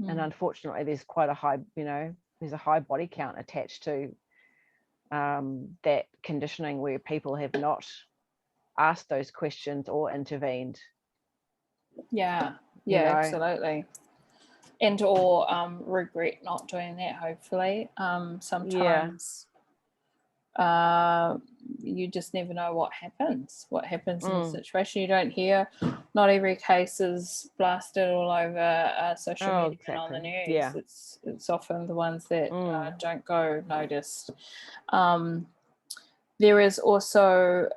[SPEAKER 2] And unfortunately, there's quite a high, there's a high body count attached to that conditioning where people have not asked those questions or intervened.
[SPEAKER 1] Yeah,
[SPEAKER 2] You know?
[SPEAKER 1] absolutely. And or regret not doing that, hopefully. Sometimes you just never know what happens in the situation. You don't hear, not every case is blasted all over social media and on the news. It's often the ones that don't go noticed. There is also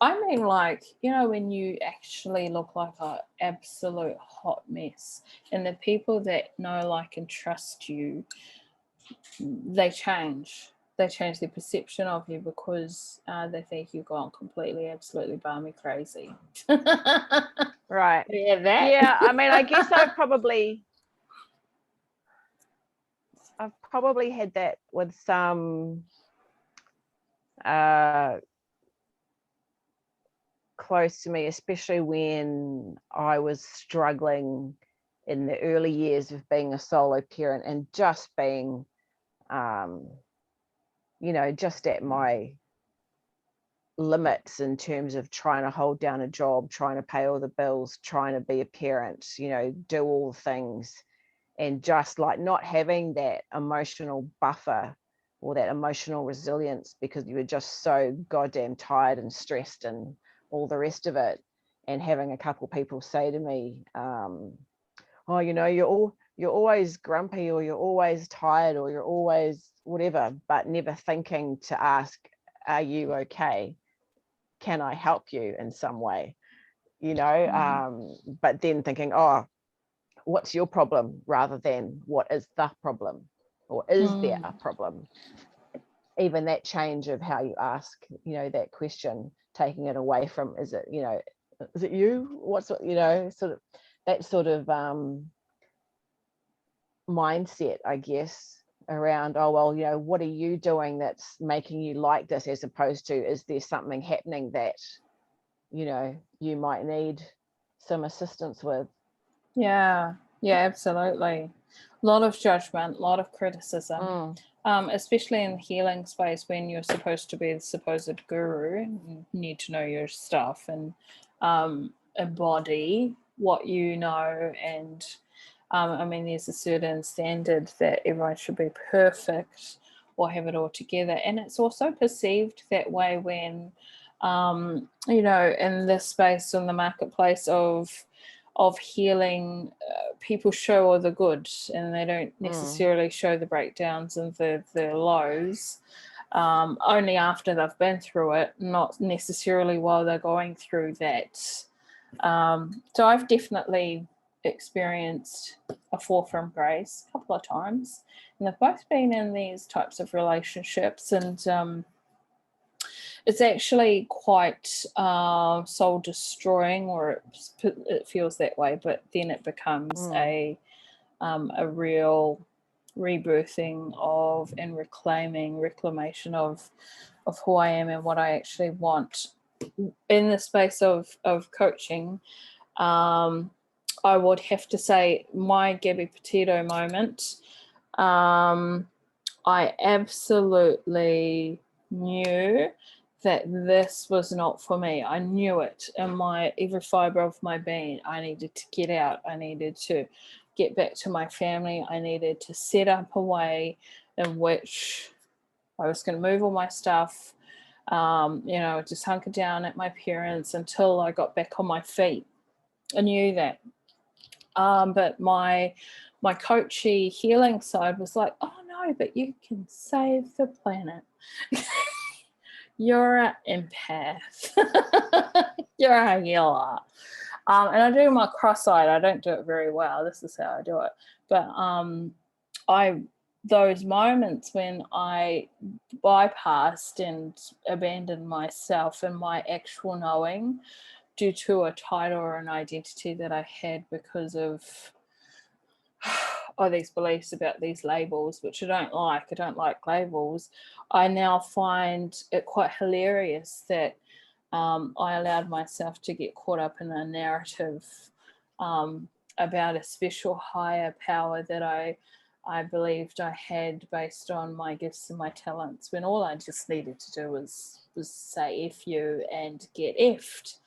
[SPEAKER 1] I mean, like, you know, when you actually look like an absolute hot mess, and the people that know, like, and trust you, they change their perception of you because they think you've gone completely, absolutely balmy crazy.
[SPEAKER 2] Right.
[SPEAKER 1] Yeah, that.
[SPEAKER 2] Yeah, I mean, I guess I've probably had that with some close to me, especially when I was struggling in the early years of being a solo parent and just being just at my limits in terms of trying to hold down a job, trying to pay all the bills, trying to be a parent, do all things, and just like not having that emotional buffer or that emotional resilience because you were just so goddamn tired and stressed and all the rest of it. And having a couple people say to me, oh, you're always grumpy, or you're always tired, or you're always whatever, but never thinking to ask, are you okay? Can I help you in some way? But then thinking, oh, what's your problem, rather than what is the problem, or is there a problem? Even that change of how you ask, that question, taking it away from, is it you? Sort of that sort of mindset, I guess, around, oh, well, what are you doing that's making you like this, as opposed to, is there something happening that, you might need some assistance with?
[SPEAKER 1] Yeah, absolutely. A lot of judgment, a lot of criticism, especially in the healing space when you're supposed to be the supposed guru. You need to know your stuff and embody what you know. And I mean, there's a certain standard that everyone should be perfect or have it all together. And it's also perceived that way when, in this space, in the marketplace of healing, people show all the good and they don't necessarily show the breakdowns and the lows, only after they've been through it, not necessarily while they're going through that. So I've definitely experienced a fall from grace a couple of times, and they've both been in these types of relationships, and it's actually quite soul destroying, or it feels that way, but then it becomes a real rebirthing of and reclamation of who I am and what I actually want in the space of coaching. I would have to say my Gabby Petito moment, I absolutely knew that this was not for me. I knew it in every fiber of my being. I needed to get out. I needed to get back to my family. I needed to set up a way in which I was going to move all my stuff, just hunker down at my parents until I got back on my feet. I knew that. But my coachy healing side was like, oh no, but you can save the planet. You're an empath. You're a healer. And I do my cross-eyed. I don't do it very well. This is how I do it. But I those moments when I bypassed and abandoned myself and my actual knowing due to a title or an identity that I had because of these beliefs about these labels, which I don't like. I don't like labels. I now find it quite hilarious that I allowed myself to get caught up in a narrative about a special higher power that I believed I had based on my gifts and my talents, when all I just needed to do was say F you and get effed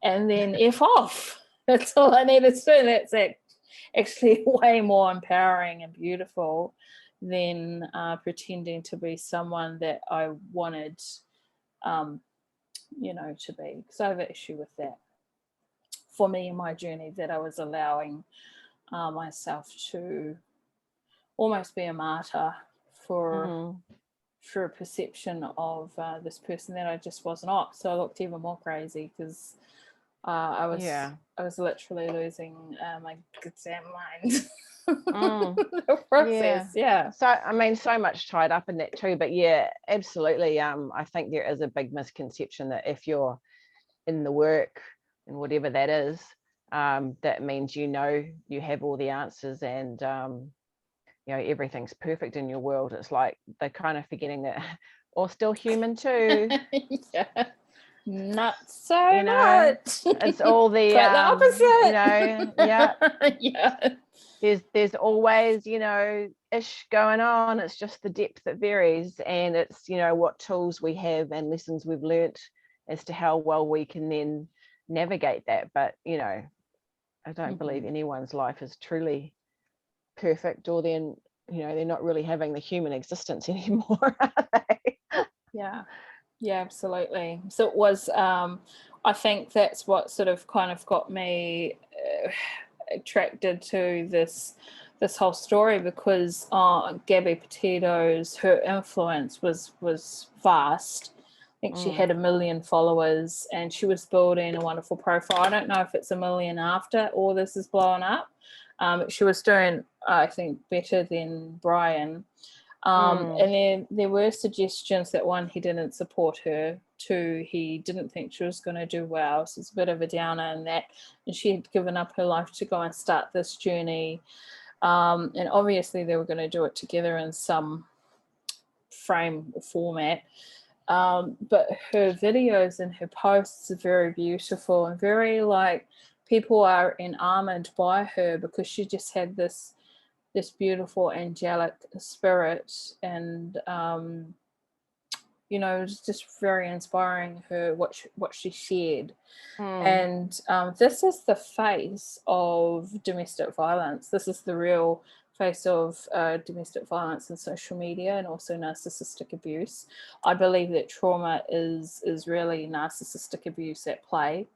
[SPEAKER 1] and then F off. That's all I needed to do. That's actually way more empowering and beautiful than pretending to be someone that I wanted, to be. Because I have an issue with that for me in my journey, that I was allowing myself to almost be a martyr for a perception of this person that I just was not. So I looked even more crazy because I was literally losing my goddamn mind. The process, yeah.
[SPEAKER 2] So I mean, so much tied up in that too. But yeah, absolutely. I think there is a big misconception that if you're in the work and whatever that is, that means you have all the answers and everything's perfect in your world. It's like they're kind of forgetting that we're still human too.
[SPEAKER 1] Yeah. Not so much.
[SPEAKER 2] It's all the
[SPEAKER 1] quite the opposite.
[SPEAKER 2] yeah. There's always ish going on. It's just the depth that varies, and it's what tools we have and lessons we've learnt as to how well we can then navigate that. But I don't believe anyone's life is truly perfect, or then they're not really having the human existence anymore, are they?
[SPEAKER 1] Yeah, absolutely. So it was I think that's what sort of kind of got me attracted to this whole story, because Gabby Petito's, her influence was vast. I think she had 1 million followers and she was building a wonderful profile. I don't know if it's 1 million after all this is blown up. She was doing, I think, better than Brian. And then there were suggestions that, one, he didn't support her. Two, he didn't think she was going to do well. So it's a bit of a downer in that. And she had given up her life to go and start this journey. And obviously they were going to do it together in some frame or format. But her videos and her posts are very beautiful and very people are enamored by her, because she just had this beautiful angelic spirit, and it was just very inspiring, what she shared. And this is the face of domestic violence. This is the real face of domestic violence in social media, and also narcissistic abuse. I believe that trauma is really narcissistic abuse at play,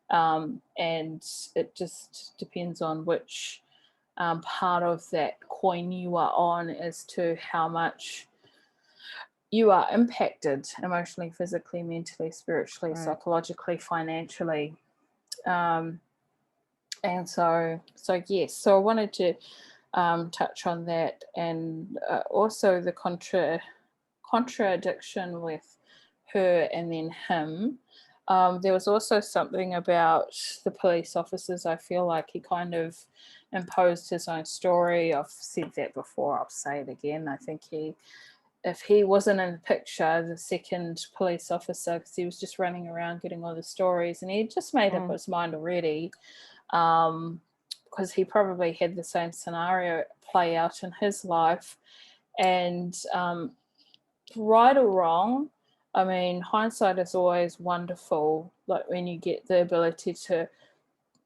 [SPEAKER 1] and it just depends on which part of that coin you are on as to how much you are impacted emotionally, physically, mentally, spiritually, psychologically, financially. And so yes, so I wanted to touch on that, and also the contradiction with her and then him. There was also something about the police officers. I feel like he kind of imposed his own story. I've said that before, I'll say it again. I think if he wasn't in the picture, the second police officer, because he was just running around getting all the stories, and he had just made up his mind already, because he probably had the same scenario play out in his life. And right or wrong, I mean, hindsight is always wonderful, like when you get the ability to,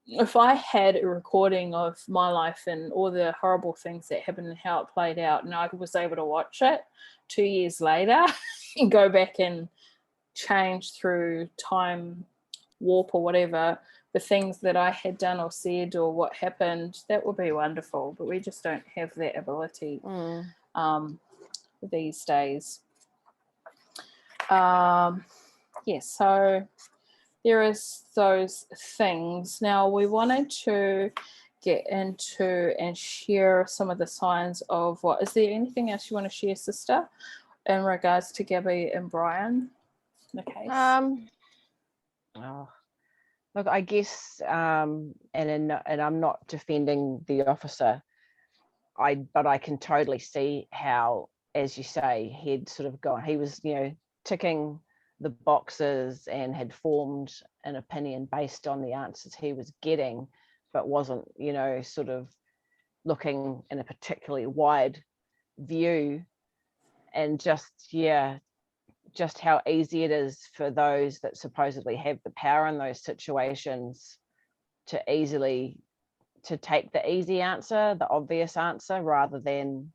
[SPEAKER 1] if I had a recording of my life and all the horrible things that happened and how it played out, and I was able to watch it 2 years later and go back and change through time warp or whatever the things that I had done or said or what happened, that would be wonderful. But we just don't have that ability these days. So there is those things. Now we wanted to get into and share some of the signs of what is there anything else you want to share, sister, in regards to Gabby and Brian in the case?
[SPEAKER 2] Oh, look, I guess, and I'm not defending the officer, but I can totally see how, as you say, he'd sort of gone, he was, ticking the boxes and had formed an opinion based on the answers he was getting, but wasn't, sort of looking in a particularly wide view. And just how easy it is for those that supposedly have the power in those situations to take the easy answer, the obvious answer, rather than,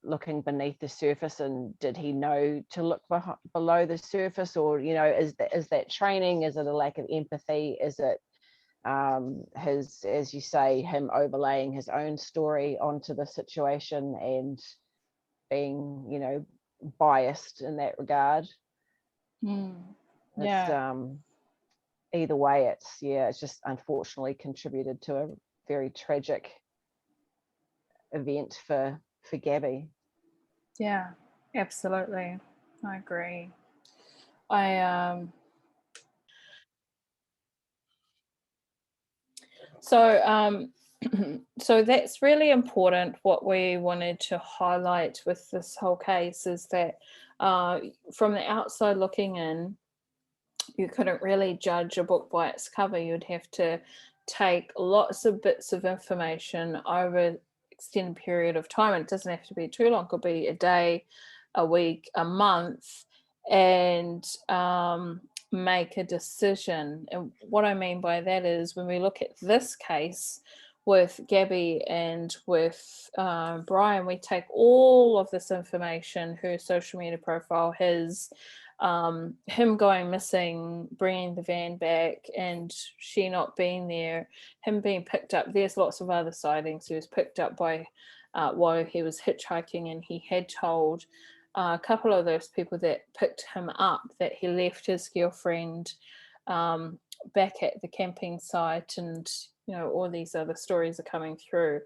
[SPEAKER 2] looking beneath the surface. And did he know to look below the surface? Or, is that training? Is it a lack of empathy? Is it his, as you say, him overlaying his own story onto the situation and being, biased in that regard?
[SPEAKER 1] Yeah.
[SPEAKER 2] Either way, it's just unfortunately contributed to a very tragic event for Gabby.
[SPEAKER 1] Yeah, absolutely. I agree. So that's really important. What we wanted to highlight with this whole case is that from the outside looking in, you couldn't really judge a book by its cover. You'd have to take lots of bits of information over extended period of time. And it doesn't have to be too long. It could be a day, a week, a month, and make a decision. And what I mean by that is when we look at this case with Gabby and with Brian, we take all of this information, her social media profile, his him going missing, bringing the van back and she not being there, him being picked up. There's lots of other sightings. He was picked up by while he was hitchhiking, and he had told a couple of those people that picked him up that he left his girlfriend back at the camping site. And all these other stories are coming through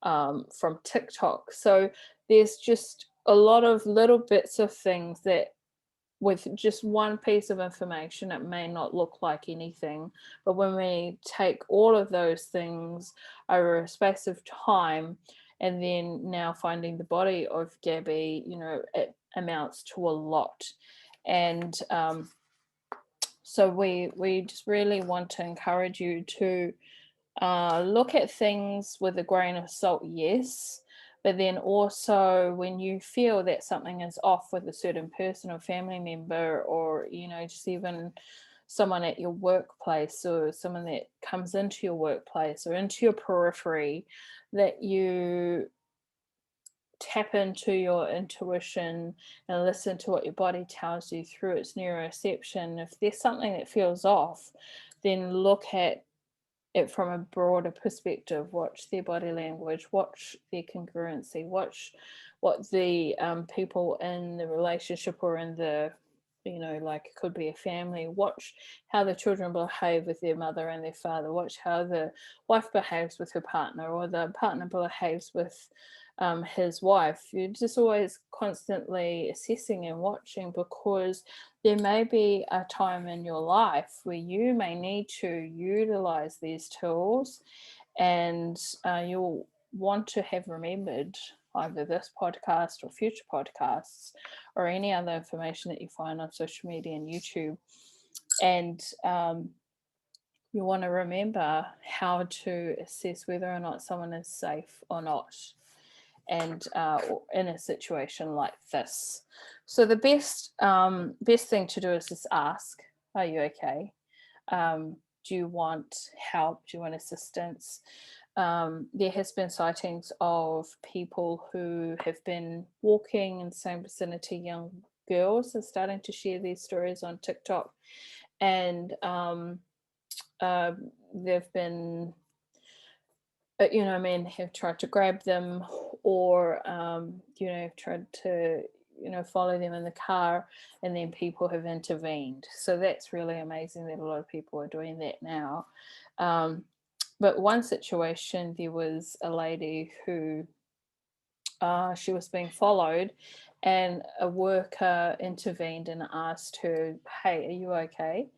[SPEAKER 1] from TikTok. So there's just a lot of little bits of things that with just one piece of information, it may not look like anything. But when we take all of those things over a space of time, and then now finding the body of Gabby, it amounts to a lot. And so we just really want to encourage you to look at things with a grain of salt, yes. But then also when you feel that something is off with a certain person or family member, or, just even someone at your workplace or someone that comes into your workplace or into your periphery, that you tap into your intuition and listen to what your body tells you through its neuroception. If there's something that feels off, then look at it from a broader perspective. Watch their body language, watch their congruency, watch what the people in the relationship or in the, like it could be a family, watch how the children behave with their mother and their father, watch how the wife behaves with her partner or the partner behaves with his wife. You're just always constantly assessing and watching, because there may be a time in your life where you may need to utilize these tools, and you'll want to have remembered either this podcast or future podcasts or any other information that you find on social media and YouTube. And you want to remember how to assess whether or not someone is safe or not, and in a situation like this. So the best thing to do is just ask, are you okay? Do you want help? Do you want assistance? There has been sightings of people who have been walking in the same vicinity. Young girls are starting to share these stories on TikTok, and they've been men have tried to grab them, or tried to follow them in the car, and then people have intervened. So that's really amazing that a lot of people are doing that now. But one situation, there was a lady who she was being followed, and a worker intervened and asked her, "Hey, are you okay?"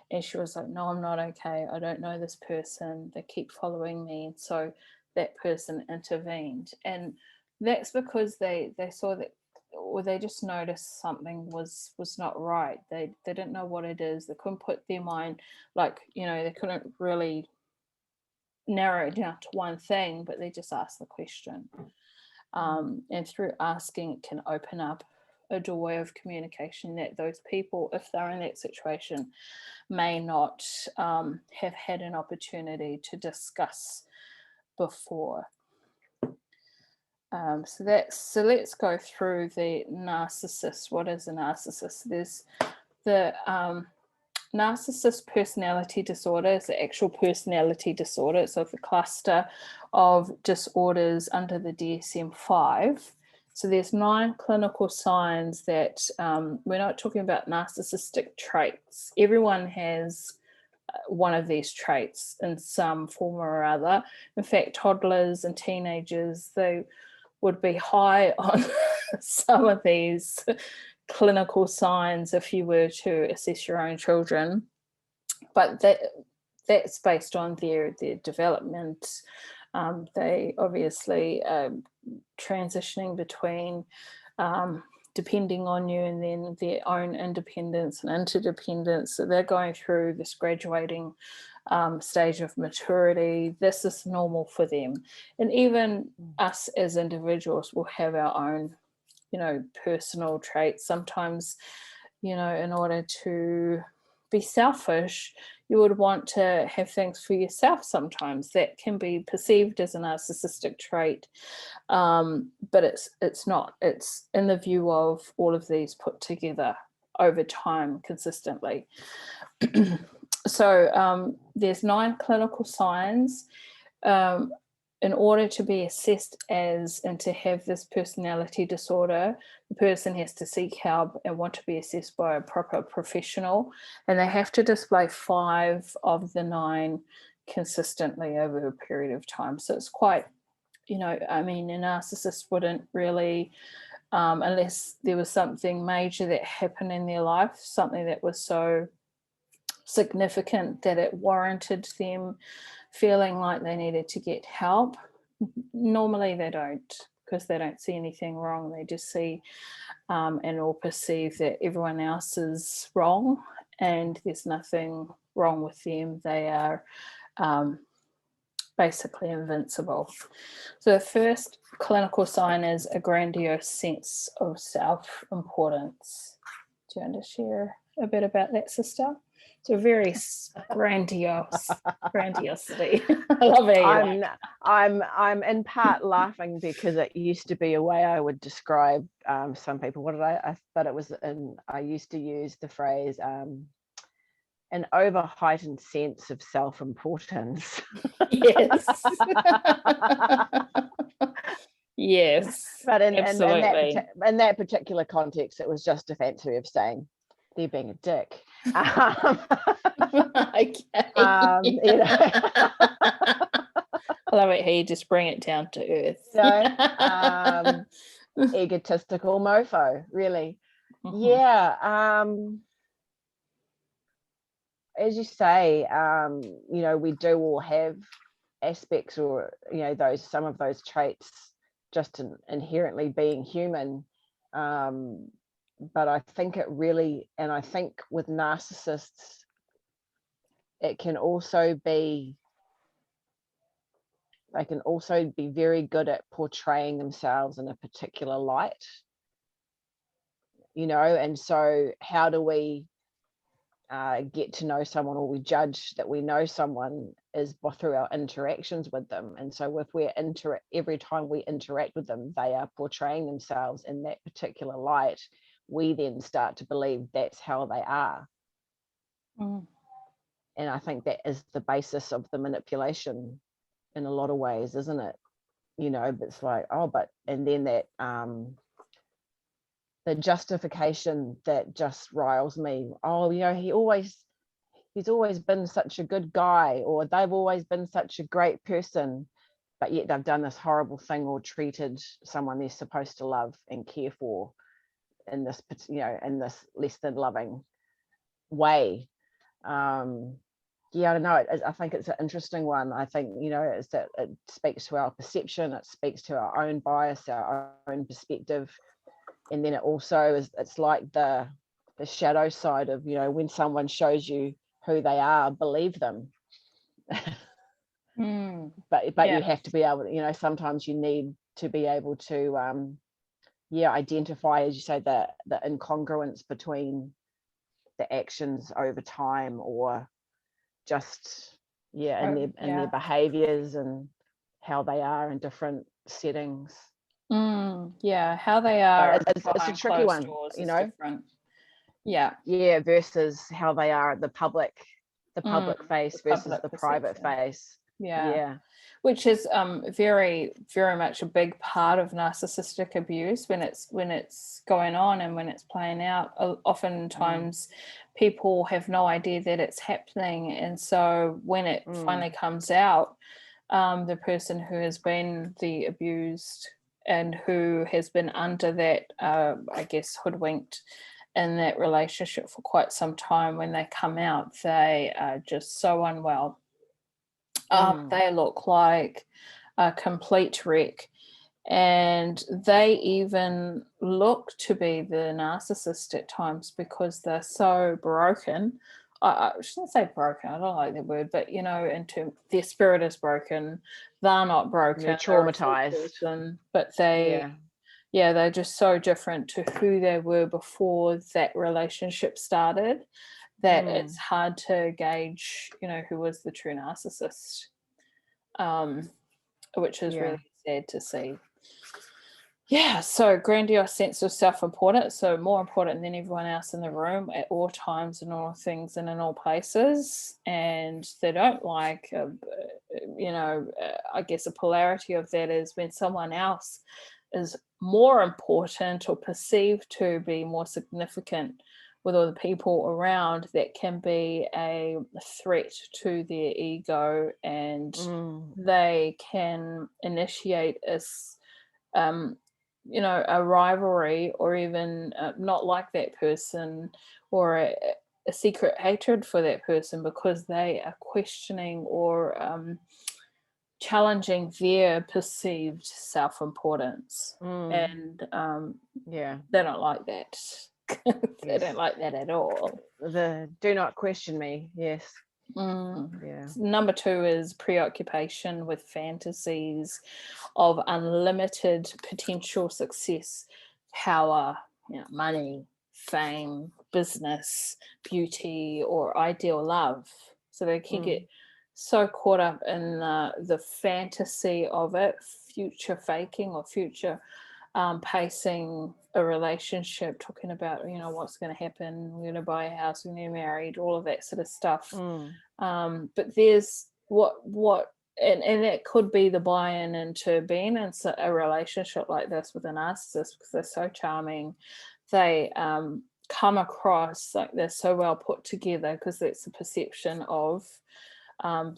[SPEAKER 1] And she was like, "No, I'm not okay. I don't know this person. They keep following me." And so that person intervened. And that's because they saw that, or they just noticed something was not right. They didn't know what it is. They couldn't put their mind, like, they couldn't really narrow it down to one thing, but they just asked the question. And through asking, it can open up a doorway of communication that those people, if they're in that situation, may not have had an opportunity to discuss before. So let's go through the narcissist. What is a narcissist? There's the narcissist personality disorder is the actual personality disorder. So the cluster of disorders under the DSM-5. So there's 9 clinical signs that we're not talking about narcissistic traits. Everyone has one of these traits in some form or other. In fact, toddlers and teenagers, they would be high on some of these clinical signs if you were to assess your own children. But that's based on their development. They obviously transitioning between depending on you and then their own independence and interdependence. So they're going through this graduating stage of maturity. This is normal for them. And even us as individuals will have our own, personal traits. Sometimes, in order to be selfish, you would want to have things for yourself. Sometimes that can be perceived as a narcissistic trait, but it's not. It's in the view of all of these put together over time consistently. So there's 9 clinical signs. In order to be assessed as and to have this personality disorder, the person has to seek help and want to be assessed by a proper professional, and they have to display 5 of the 9 consistently over a period of time. So it's quite, a narcissist wouldn't really, unless there was something major that happened in their life, something that was so significant that it warranted them feeling like they needed to get help. Normally they don't, because they don't see anything wrong. They just see and all perceive that everyone else is wrong and there's nothing wrong with them. They are basically invincible. So the first clinical sign is a grandiose sense of self-importance. Do you want to share a bit about that, sister? It's a very grandiosity. I love it.
[SPEAKER 2] I'm in part laughing because it used to be a way I would describe some people. What did but it was I used to use the phrase an over heightened sense of self-importance.
[SPEAKER 1] Yes. Yes.
[SPEAKER 2] But in that particular context, it was just a fancy way of saying they're being a dick.
[SPEAKER 1] Okay.
[SPEAKER 2] I
[SPEAKER 1] love it how you just bring it down to earth.
[SPEAKER 2] Egotistical mofo, really.
[SPEAKER 1] Mm-hmm.
[SPEAKER 2] Yeah. As you say, we do all have aspects, or some of those traits, just inherently being human. But I think I think with narcissists, it can also be, they can also be very good at portraying themselves in a particular light, and so how do we get to know someone, or we judge that we know someone is through our interactions with them. And so if every time we interact with them, they are portraying themselves in that particular light, we then start to believe that's how they are. And I think that is the basis of the manipulation in a lot of ways, isn't it? It's like, and then that the justification that just riles me. He always he's always been such a good guy, or they've always been such a great person, but yet they've done this horrible thing or treated someone they're supposed to love and care for in this, in this less than loving way. Yeah, I don't know. I think it's an interesting one. I think, is that it speaks to our perception, it speaks to our own bias, our own perspective, and then it also is. It's like the shadow side of, when someone shows you who they are, believe them. But you have to be able to, sometimes you need to be able to identify, as you say, the incongruence between the actions over time, or just in their behaviors and how they are in different settings.
[SPEAKER 1] How they are.
[SPEAKER 2] It's a tricky one,
[SPEAKER 1] different.
[SPEAKER 2] Versus how they are at the public face versus the private face. Which
[SPEAKER 1] is very, very much a big part of narcissistic abuse when it's going on and when it's playing out. Oftentimes people have no idea that it's happening, and so when it finally comes out, the person who has been the abused and who has been under that hoodwinked in that relationship for quite some time, when they come out, they are just so unwell. They look like a complete wreck, and they even look to be the narcissist at times because they're so broken. I shouldn't say broken, I don't like that word, but their spirit is broken. They're not broken,
[SPEAKER 2] they're traumatized,
[SPEAKER 1] but they're just so different to who they were before that relationship started, that it's hard to gauge, who was the true narcissist, which is really sad to see. So grandiose sense of self-importance, so more important than everyone else in the room at all times and all things and in all places. And they don't like, I guess a polarity of that is when someone else is more important or perceived to be more significant with all the people around, that can be a threat to their ego, and they can initiate a rivalry, or even not like that person, or a secret hatred for that person, because they are questioning or challenging their perceived self-importance. And they don't like that. They don't like that at all.
[SPEAKER 2] The do not question me.
[SPEAKER 1] Number 2 is preoccupation with fantasies of unlimited potential success, power, money, fame, business, beauty, or ideal love. So they can get so caught up in the fantasy of it, future faking or future pacing a relationship, talking about what's going to happen, we're going to buy a house, we're going to get married, all of that sort of stuff. But there's what and it could be the buy-in into being in a relationship like this with a narcissist, because they're so charming. They come across like they're so well put together, because that's the perception of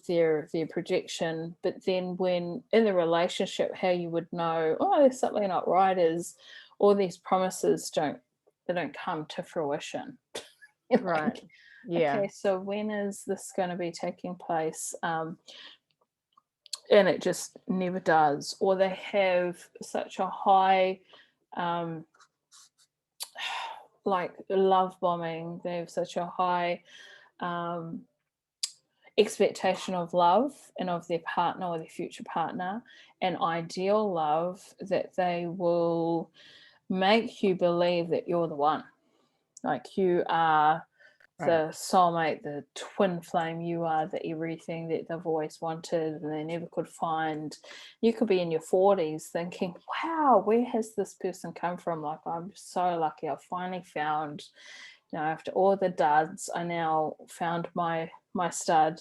[SPEAKER 1] their projection. But then when in the relationship, how you would know, there's something not right, is all these promises don't come to fruition.
[SPEAKER 2] Right.
[SPEAKER 1] Okay, so when is this going to be taking place? And it just never does. Or they have such a high like love bombing, they have such a high expectation of love and of their partner or their future partner, and ideal love, that they will make you believe that you're the one, like you are the soulmate, the twin flame, you are the everything that they've always wanted and they never could find. You could be in your 40s thinking, wow, where has this person come from? Like, I'm so lucky, I've finally found, after all the duds, I now found my stud.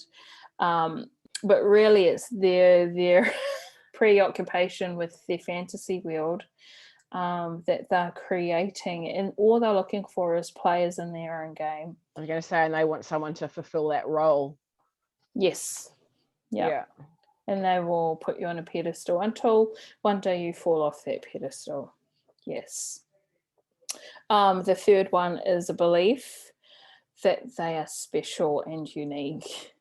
[SPEAKER 1] But really it's their preoccupation with their fantasy world, that they're creating, and all they're looking for is players in their own game.
[SPEAKER 2] I was going to say, and they want someone to fulfill that role.
[SPEAKER 1] Yes. Yeah. And they will put you on a pedestal until one day you fall off that pedestal. Yes. The third one is a belief that they are special and unique,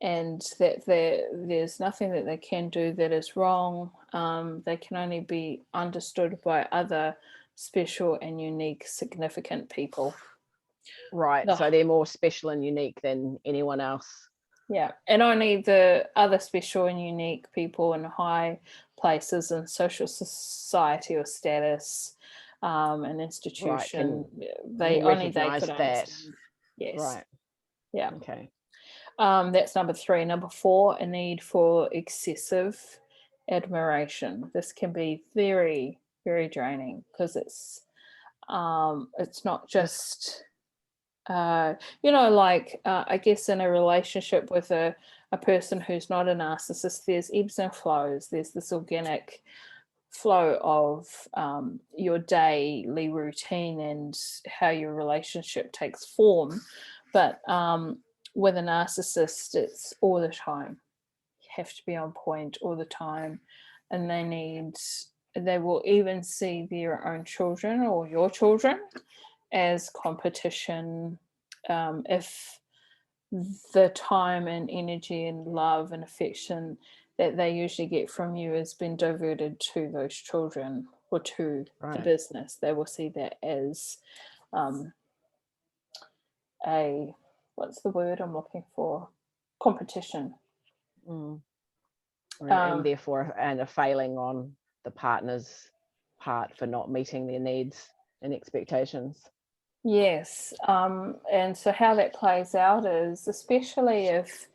[SPEAKER 1] and that there's nothing that they can do that is wrong. They can only be understood by other special and unique, significant people.
[SPEAKER 2] Right. So they're more special and unique than anyone else.
[SPEAKER 1] Yeah. And only the other special and unique people in high places in social society or status, an institution, they could understand. Yes.
[SPEAKER 2] Right.
[SPEAKER 1] Yeah.
[SPEAKER 2] Okay.
[SPEAKER 1] That's number 3. Number 4, a need for excessive admiration. This can be very, very draining, because it's not just I guess in a relationship with a person who's not a narcissist, there's ebbs and flows. There's this organic flow of your daily routine and how your relationship takes form. But with a narcissist, it's all the time. You have to be on point all the time, and they will even see their own children or your children as competition. If the time and energy and love and affection that they usually get from you has been diverted to those children or to the business, they will see that as what's the word I'm looking for? Competition.
[SPEAKER 2] And therefore a failing on the partner's part for not meeting their needs and expectations.
[SPEAKER 1] Yes. And so how that plays out is, especially if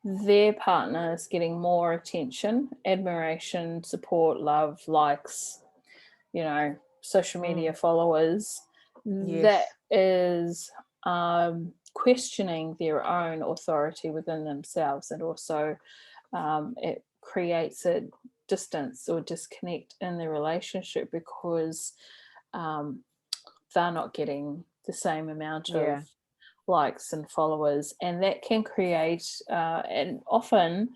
[SPEAKER 1] their partner is getting more attention, admiration, support, love, likes, social media followers, that is questioning their own authority within themselves, and also it creates a distance or disconnect in the relationship, because they're not getting the same amount of likes and followers, and that can create and often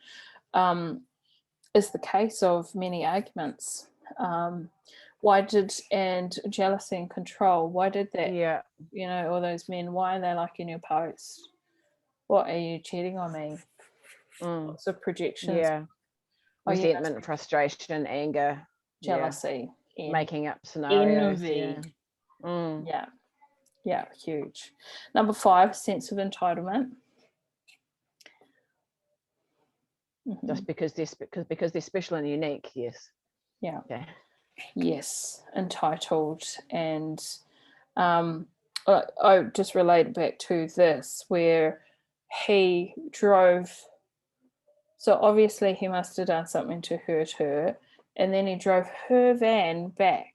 [SPEAKER 1] is the case of many arguments. And jealousy and control, why did that? All those men, why are they liking your post? What, are you cheating on me? Lots of projections.
[SPEAKER 2] Resentment, frustration, anger,
[SPEAKER 1] jealousy,
[SPEAKER 2] making up scenarios,
[SPEAKER 1] envy. Yeah, huge. Number 5, sense of entitlement.
[SPEAKER 2] Just because they're special and unique.
[SPEAKER 1] Yes, entitled. And I just relate back to this, where he drove, so obviously he must have done something to hurt her, and then he drove her van back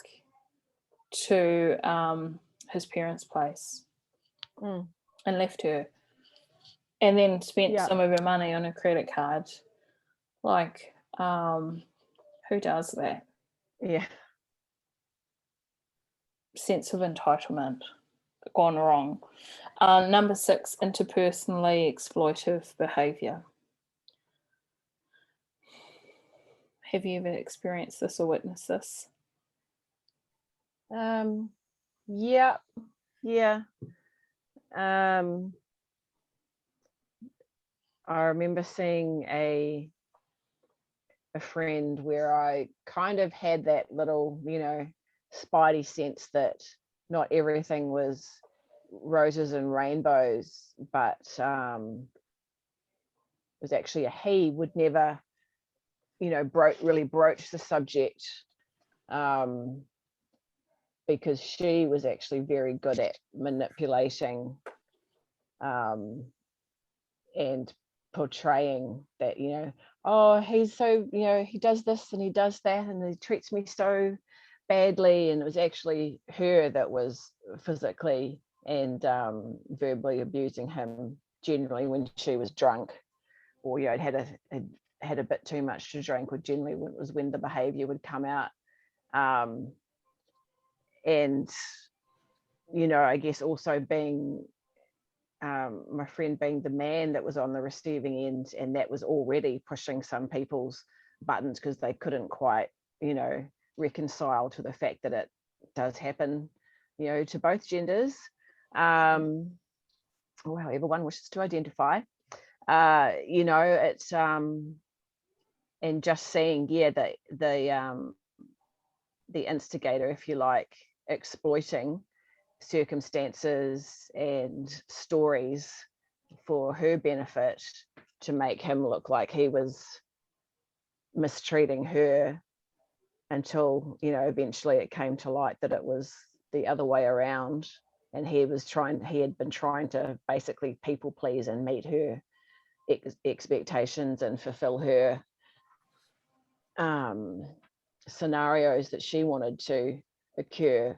[SPEAKER 1] to his parents' place and left her, and then spent some of her money on a credit card. Like, who does that? Sense of entitlement gone wrong. Number 6, interpersonally exploitive behavior. Have you ever experienced this or witnessed this?
[SPEAKER 2] I remember seeing a friend where I kind of had that little, spidey sense that not everything was roses and rainbows, but it was actually he would never, really broach the subject, because she was actually very good at manipulating and portraying that, oh, he's so, he does this and he does that and he treats me so badly, and it was actually her that was physically and verbally abusing him generally when she was drunk, or had a bit too much to drink, or generally was when the behavior would come out. And, I guess also being my friend being the man that was on the receiving end, and that was already pushing some people's buttons because they couldn't quite, reconcile to the fact that it does happen, to both genders, or however one wishes to identify. It's and just seeing, the instigator, if you like, exploiting circumstances and stories for her benefit to make him look like he was mistreating her, until eventually it came to light that it was the other way around, and he had been trying to basically people please and meet her expectations and fulfill her scenarios that she wanted to occur,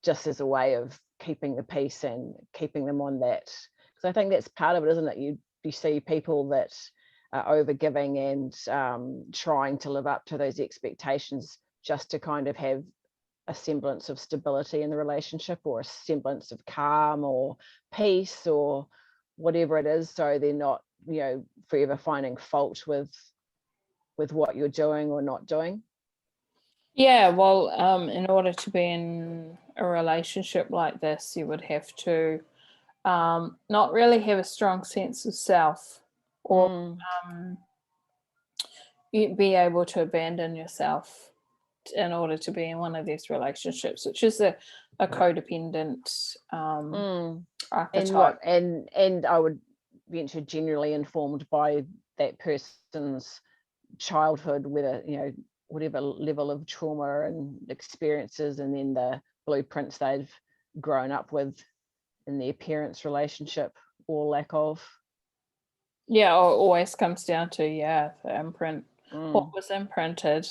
[SPEAKER 2] just as a way of keeping the peace and keeping them on that. Because I think that's part of it, isn't it? You see people that are overgiving and trying to live up to those expectations just to kind of have a semblance of stability in the relationship, or a semblance of calm or peace or whatever it is, so they're not forever finding fault with what you're doing or not doing.
[SPEAKER 1] Yeah, well, in order to be in a relationship like this, you would have to not really have a strong sense of self, or you'd be able to abandon yourself in order to be in one of these relationships, which is a codependent archetype.
[SPEAKER 2] And I would venture generally informed by that person's childhood, whether whatever level of trauma and experiences, and then the blueprints they've grown up with in their parents' relationship or lack of.
[SPEAKER 1] Yeah, it always comes down to the imprint. What was imprinted,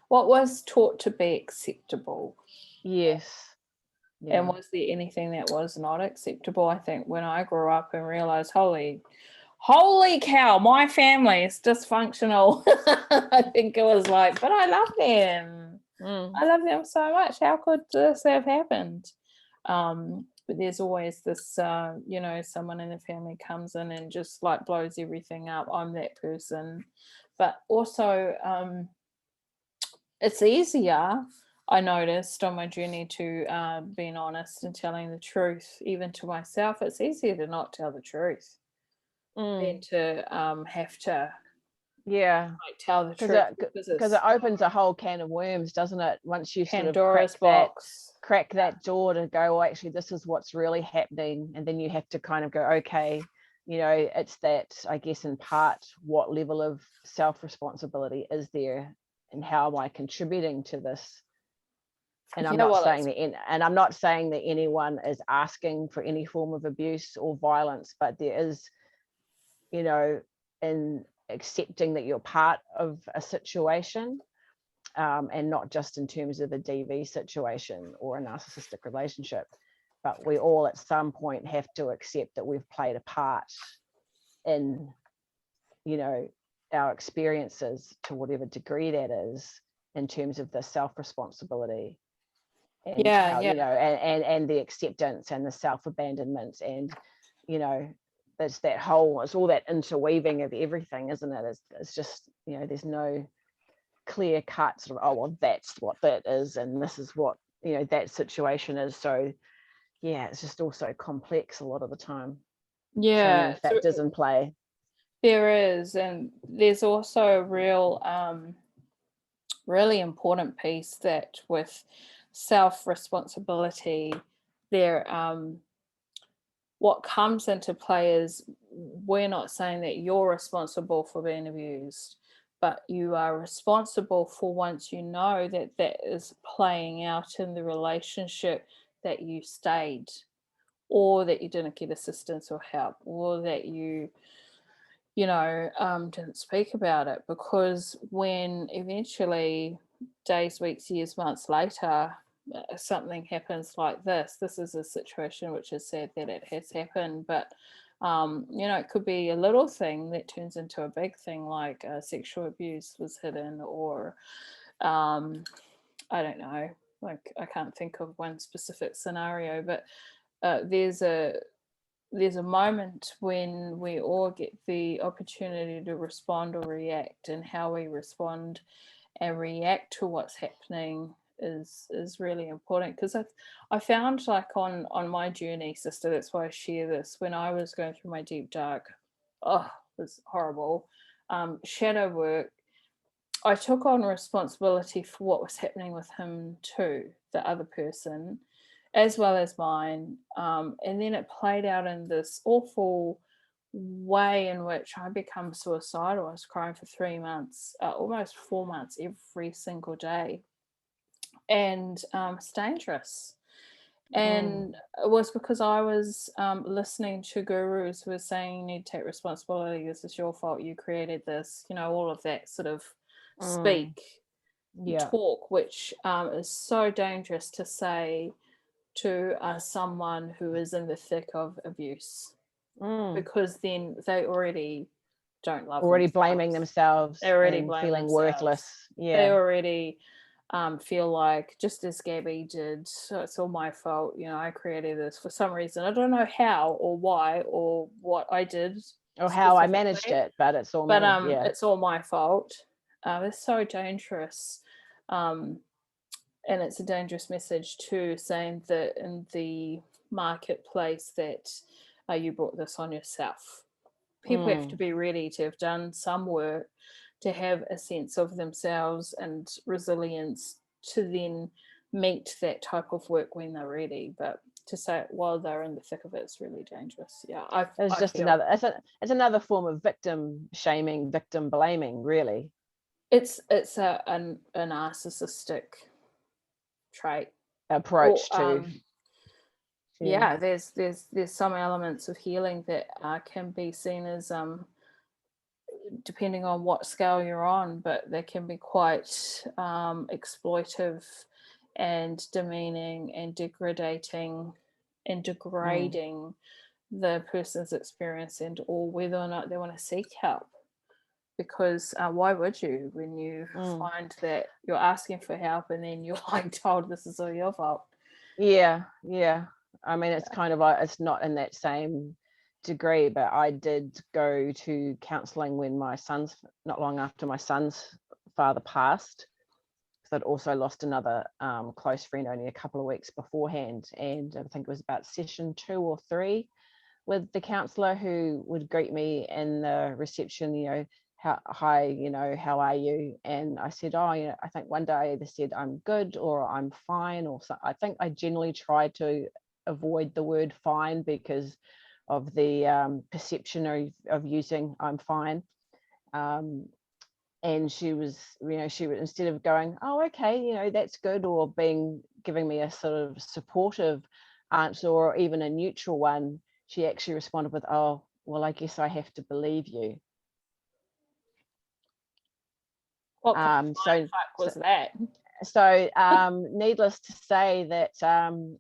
[SPEAKER 1] what was taught to be acceptable.
[SPEAKER 2] Yes.
[SPEAKER 1] Yeah. And was there anything that was not acceptable? I think when I grew up and realized, holy cow, my family is dysfunctional. I think it was like, but I love them. I love them so much. How could this have happened? But there's always this, someone in the family comes in and just like blows everything up. I'm that person. But also, it's easier, I noticed on my journey to being honest and telling the truth, even to myself. It's easier to not tell the truth than to have to tell the truth,
[SPEAKER 2] because it opens a whole can of worms, doesn't it? Once you
[SPEAKER 1] Pandora's box,
[SPEAKER 2] crack that door to go, well, actually this is what's really happening, and then you have to kind of go, okay, it's that, I guess, in part, what level of self-responsibility is there, and how am I contributing to this? And I'm not saying that anyone is asking for any form of abuse or violence, but there is, in accepting that you're part of a situation, and not just in terms of a DV situation or a narcissistic relationship, but we all at some point have to accept that we've played a part in, our experiences, to whatever degree that is, in terms of the self-responsibility, and and the acceptance and the self-abandonment, and it's that whole, it's all that interweaving of everything, isn't it? It's just, there's no clear cut sort of, oh well, that's what that is, and this is what that situation is. So it's just also complex a lot of the time. So many factors in play.
[SPEAKER 1] There is, and there's also a real really important piece that with self-responsibility, there what comes into play is, we're not saying that you're responsible for being abused, but you are responsible for, once you know that that is playing out in the relationship, that you stayed, or that you didn't get assistance or help, or that you didn't speak about it. Because when eventually, days, weeks, years, months later, something happens like this is a situation which is sad that it has happened, but it could be a little thing that turns into a big thing, like sexual abuse was hidden, or I don't know, like I can't think of one specific scenario, but there's a moment when we all get the opportunity to respond or react, and how we respond and react to what's happening is really important. Because I found, like, on my journey, sister, that's why I share this, when I was going through my deep dark, it was horrible, shadow work, I took on responsibility for what was happening with him too, the other person, as well as mine. And then it played out in this awful way in which I become suicidal. I was crying for 3 months, almost 4 months, every single day. And it's dangerous. And it was because I was listening to gurus who were saying, you need to take responsibility. This is your fault. You created this, all of that sort of speak,
[SPEAKER 2] Yeah.
[SPEAKER 1] talk, which is so dangerous to say to someone who is in the thick of abuse, because then they already don't love
[SPEAKER 2] Already
[SPEAKER 1] themselves.
[SPEAKER 2] blaming themselves.
[SPEAKER 1] They already
[SPEAKER 2] and
[SPEAKER 1] blame
[SPEAKER 2] feeling
[SPEAKER 1] themselves.
[SPEAKER 2] worthless. Yeah.
[SPEAKER 1] They already feel like, just as Gabby did, so it's all my fault. I created this for some reason. I don't know how or why or what I did
[SPEAKER 2] or how I managed
[SPEAKER 1] specifically,
[SPEAKER 2] it, but it's all
[SPEAKER 1] but
[SPEAKER 2] me. Yeah.
[SPEAKER 1] it's all my fault. It's so dangerous, and it's a dangerous message too, saying that in the marketplace that you brought this on yourself. People have to be ready to have done some work to have a sense of themselves and resilience to then meet that type of work when they're ready. But to say it while they're in the thick of it is really dangerous. Yeah,
[SPEAKER 2] It's just another. It's another form of victim shaming, victim blaming. Really,
[SPEAKER 1] it's a narcissistic trait
[SPEAKER 2] approach
[SPEAKER 1] or,
[SPEAKER 2] to.
[SPEAKER 1] yeah, there's some elements of healing that can be seen as depending on what scale you're on, but they can be quite exploitive and demeaning and degrading and degrading the person's experience, and or whether or not they want to seek help. Because why would you, when you find that you're asking for help and then you're like told this is all your fault?
[SPEAKER 2] Yeah. I mean, it's kind of it's not in that same degree, but I did go to counselling when not long after my son's father passed, because I'd also lost another close friend only a couple of weeks beforehand, and I think it was about session 2 or 3 with the counsellor, who would greet me in the reception, hi, how are you? And I said, I think one day I either said I'm good or I'm fine, or so. I think I generally tried to avoid the word fine because of the perception of using I'm fine. And she was, instead of going, oh, okay, that's good, or giving me a sort of supportive answer or even a neutral one, she actually responded with, oh, well, I guess I have to believe you.
[SPEAKER 1] What kind of fuck was that?
[SPEAKER 2] So needless to say that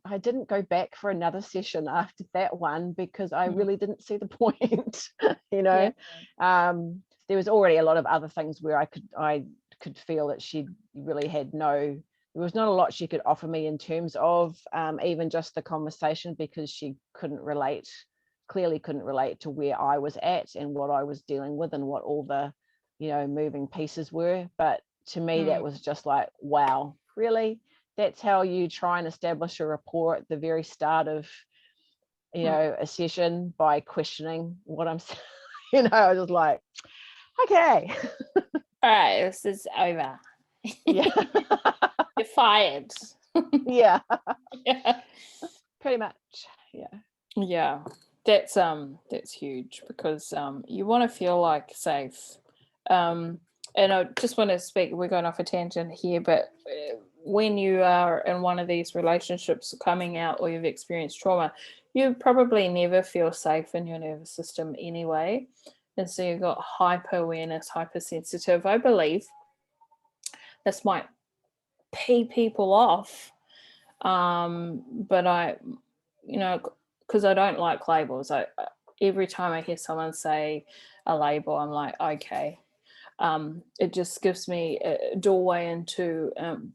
[SPEAKER 2] I didn't go back for another session after that one, because I really didn't see the point. There was already a lot of other things where I could feel that she really had there was not a lot she could offer me in terms of even just the conversation, because she clearly couldn't relate to where I was at and what I was dealing with and what all the moving pieces were. But to me, that was just like, wow, really? That's how you try and establish a rapport at the very start of, a session, by questioning what I'm saying. I was like, okay.
[SPEAKER 1] All right, this is over.
[SPEAKER 2] Yeah.
[SPEAKER 1] You're fired.
[SPEAKER 2] Yeah.
[SPEAKER 1] Yeah.
[SPEAKER 2] Pretty much.
[SPEAKER 1] Yeah. That's huge, because you want to feel like safe. And I just want to speak, we're going off a tangent here, but when you are in one of these relationships coming out, or you've experienced trauma, you probably never feel safe in your nervous system anyway. And so you've got hyper awareness, hypersensitive. I believe this might pee people off. But I, because I don't like labels. Every time I hear someone say a label, I'm like, okay. it just gives me a doorway into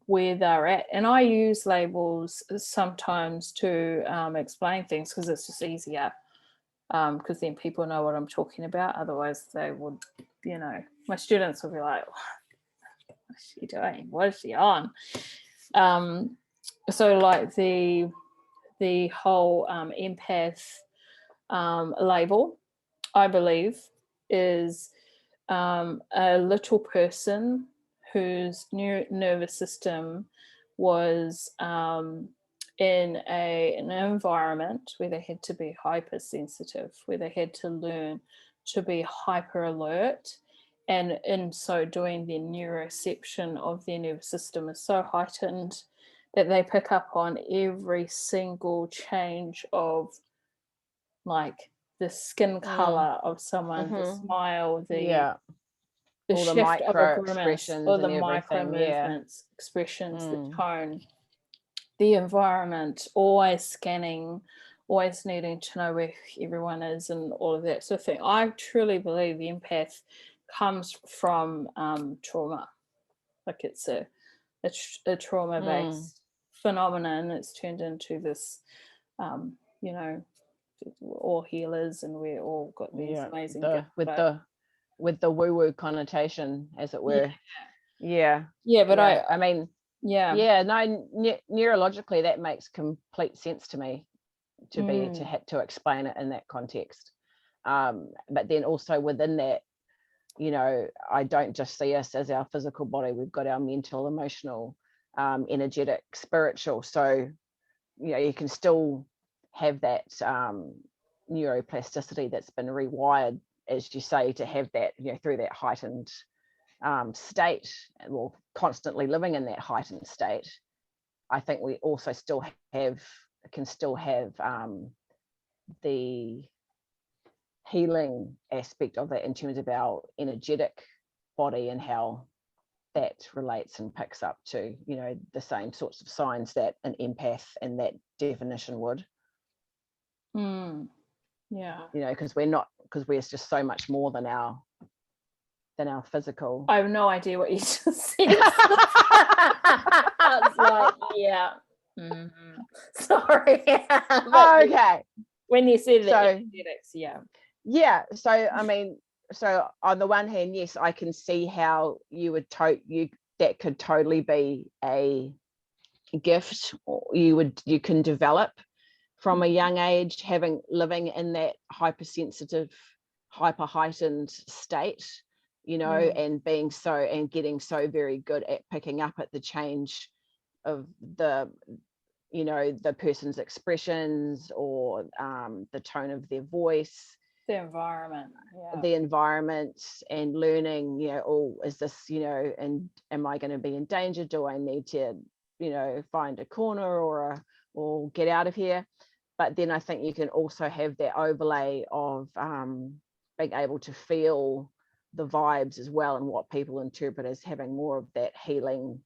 [SPEAKER 1] where they're at. And I use labels sometimes to explain things because it's just easier, because then people know what I'm talking about. Otherwise they would, my students will be like, what's she doing? What is she on? So like the whole empath label, I believe, is a little person whose nervous system was in an environment where they had to be hypersensitive, where they had to learn to be hyper alert, and in so doing, their neuroception of their nervous system is so heightened that they pick up on every single change of, like, the skin color of someone, the smile, the
[SPEAKER 2] all the
[SPEAKER 1] shift of a
[SPEAKER 2] micro
[SPEAKER 1] grimace,
[SPEAKER 2] expressions
[SPEAKER 1] or the
[SPEAKER 2] and
[SPEAKER 1] micro
[SPEAKER 2] everything. Yeah.
[SPEAKER 1] movements, expressions, the tone, the environment, always scanning, always needing to know where everyone is and all of that sort of thing. I truly believe the empath comes from trauma. Like it's a trauma-based phenomenon. It's turned into this, you know, we're all healers and we're all got these amazing gifts.
[SPEAKER 2] With the woo-woo connotation, as it were. Yeah.
[SPEAKER 1] But
[SPEAKER 2] I mean, neurologically that makes complete sense to me, to explain it in that context. But then also within that, I don't just see us as our physical body. We've got our mental, emotional, energetic, spiritual. So, you can still have that neuroplasticity that's been rewired, as you say, to have that, through that heightened state, or constantly living in that heightened state. I think we also can still have the healing aspect of it in terms of our energetic body and how that relates and picks up to, the same sorts of signs that an empath and that definition would. Because we're just so much more than our physical.
[SPEAKER 1] I have no idea what you just said. It's like, sorry.
[SPEAKER 2] Okay.
[SPEAKER 1] When you said the energetics,
[SPEAKER 2] so I mean, so on the one hand, yes, I can see how that could totally be a gift, or you can develop from a young age, living in that hypersensitive, hyper heightened state, and being and getting so very good at picking up at the change of the person's expressions, or the tone of their voice,
[SPEAKER 1] the environment,
[SPEAKER 2] and learning, is this, and am I going to be in danger? Do I need to, find a corner or get out of here? But then I think you can also have that overlay of being able to feel the vibes as well, and what people interpret as having more of that healing,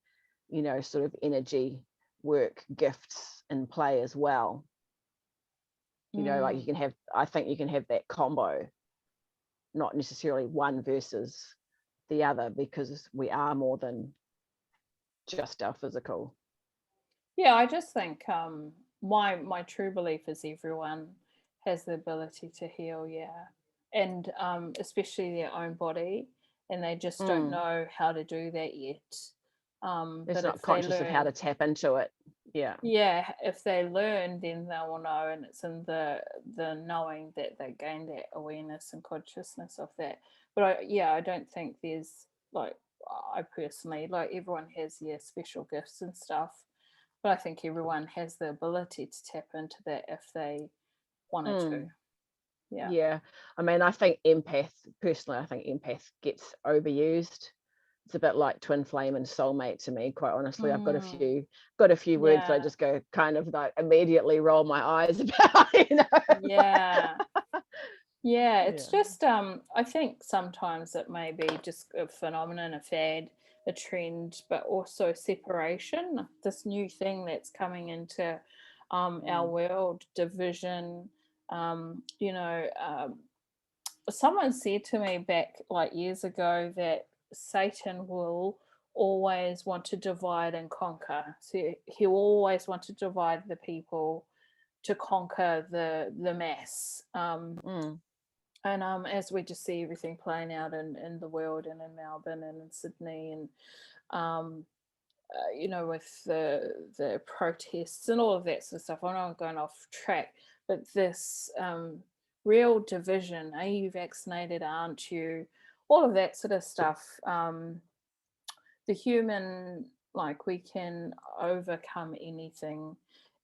[SPEAKER 2] sort of energy work gifts in play as well. Like I think you can have that combo, not necessarily one versus the other, because we are more than just our physical.
[SPEAKER 1] I just think my true belief is everyone has the ability to heal, and especially their own body, and they just don't know how to do that yet.
[SPEAKER 2] They're not conscious of how to tap into it.
[SPEAKER 1] If they learn, then they will know, and it's in the knowing that they gain that awareness and consciousness of that. But I don't think there's, like, I personally, like, everyone has special gifts and stuff, but I think everyone has the ability to tap into that if they wanted to.
[SPEAKER 2] I mean, I think empath gets overused. It's a bit like twin flame and soulmate to me, quite honestly. I've got a few words that I just go kind of like immediately roll my eyes about.
[SPEAKER 1] It's just I think sometimes it may be just a phenomenon, a fad, a trend, but also separation, this new thing that's coming into our world, division. Someone said to me back, like, years ago, that Satan will always want to divide and conquer. So he'll always want to divide the people to conquer the mass. And as we just see everything playing out in the world and in Melbourne and in Sydney and with the protests and all of that sort of stuff. I know I'm going off track, but this real division, are you vaccinated, aren't you? All of that sort of stuff. The human, we can overcome anything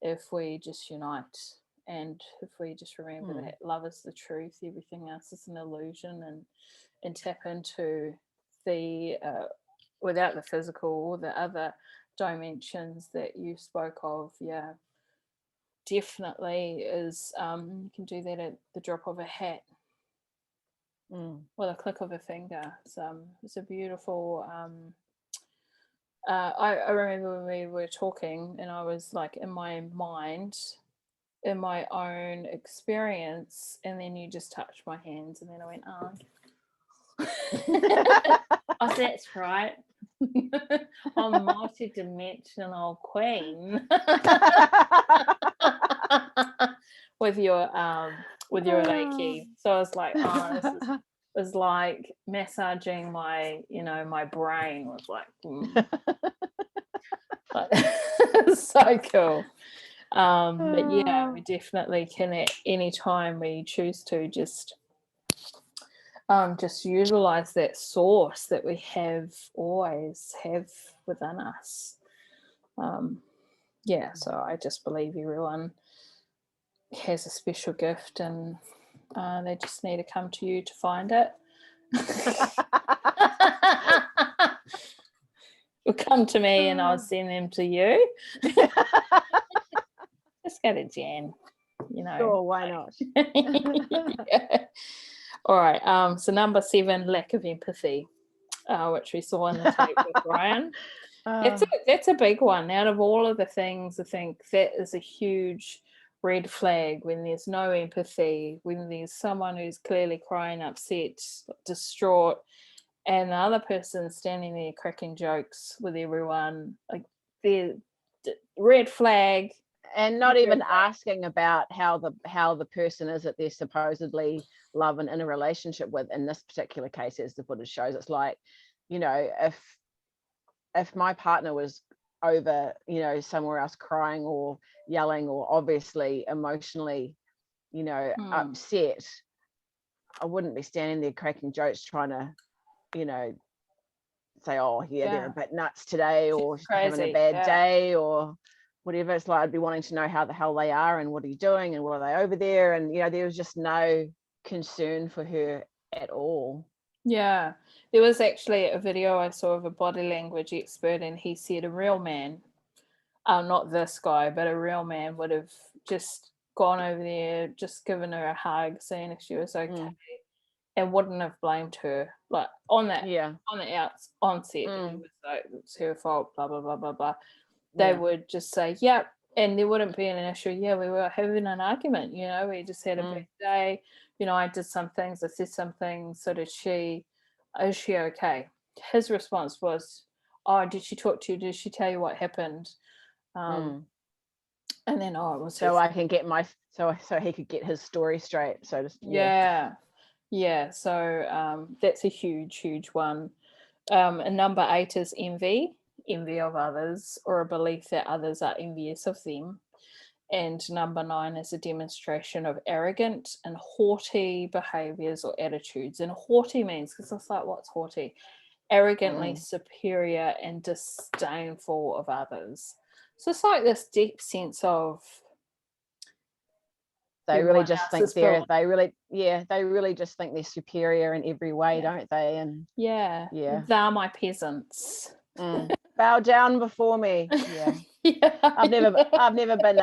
[SPEAKER 1] if we just unite. And if we just remember that love is the truth, everything else is an illusion, and tap into the without the physical or the other dimensions that you spoke of, definitely is you can do that at the drop of a hat, with a click of a finger. It's a beautiful. I remember when we were talking, and I was like in my mind, in my own experience, and then you just touched my hands, and then I went, oh, that's right. I'm multi-dimensional queen. with your Reiki. So I was like, this was like massaging my brain. Was like, so cool. But yeah, we definitely can at any time we choose to just utilize that source that we always have within us. So I just believe everyone has a special gift, and they just need to come to you to find it. You'll come to me and I'll send them to you. Just go to Jan,
[SPEAKER 2] Sure, why not?
[SPEAKER 1] Yeah. All right. So number 7, lack of empathy, which we saw in the tape with Brian. That's a big one. Out of all of the things, I think that is a huge red flag, when there's no empathy, when there's someone who's clearly crying, upset, distraught, and the other person standing there cracking jokes with everyone. Like, the red flag.
[SPEAKER 2] And not even asking about how the person is that they're supposedly loving in a relationship with. In this particular case, as the footage shows, it's like, if my partner was over, somewhere else crying or yelling or obviously emotionally, upset, I wouldn't be standing there cracking jokes trying to, say, oh yeah, they're a bit nuts today, or having a bad day or whatever. It's like, I'd be wanting to know how the hell they are and what are you doing and what are they over there, and there was just no concern for her at all.
[SPEAKER 1] Yeah, there was actually a video I saw of a body language expert, and he said a real man, not this guy, but a real man would have just gone over there, just given her a hug, seeing if she was okay, and wouldn't have blamed her, like on the onset. It was like, it's her fault, blah blah blah blah blah. They would just say, yep, and there wouldn't be an issue. Yeah, we were having an argument, we just had a bad day. I did some things, I said some things, so did she. Is she okay? His response was, oh, did she talk to you? Did she tell you what happened? And then, it was
[SPEAKER 2] so I can get so he could get his story straight. So just
[SPEAKER 1] yeah. So that's a huge one. And number 8 is envy of others, or a belief that others are envious of them. And number 9 is a demonstration of arrogant and haughty behaviors or attitudes. And haughty means, because it's like, what's haughty? Arrogantly superior and disdainful of others. So it's like this deep sense of
[SPEAKER 2] they really just think they really just think they're superior in every way, don't they? And
[SPEAKER 1] they're my peasants.
[SPEAKER 2] Bow down before me. I've never been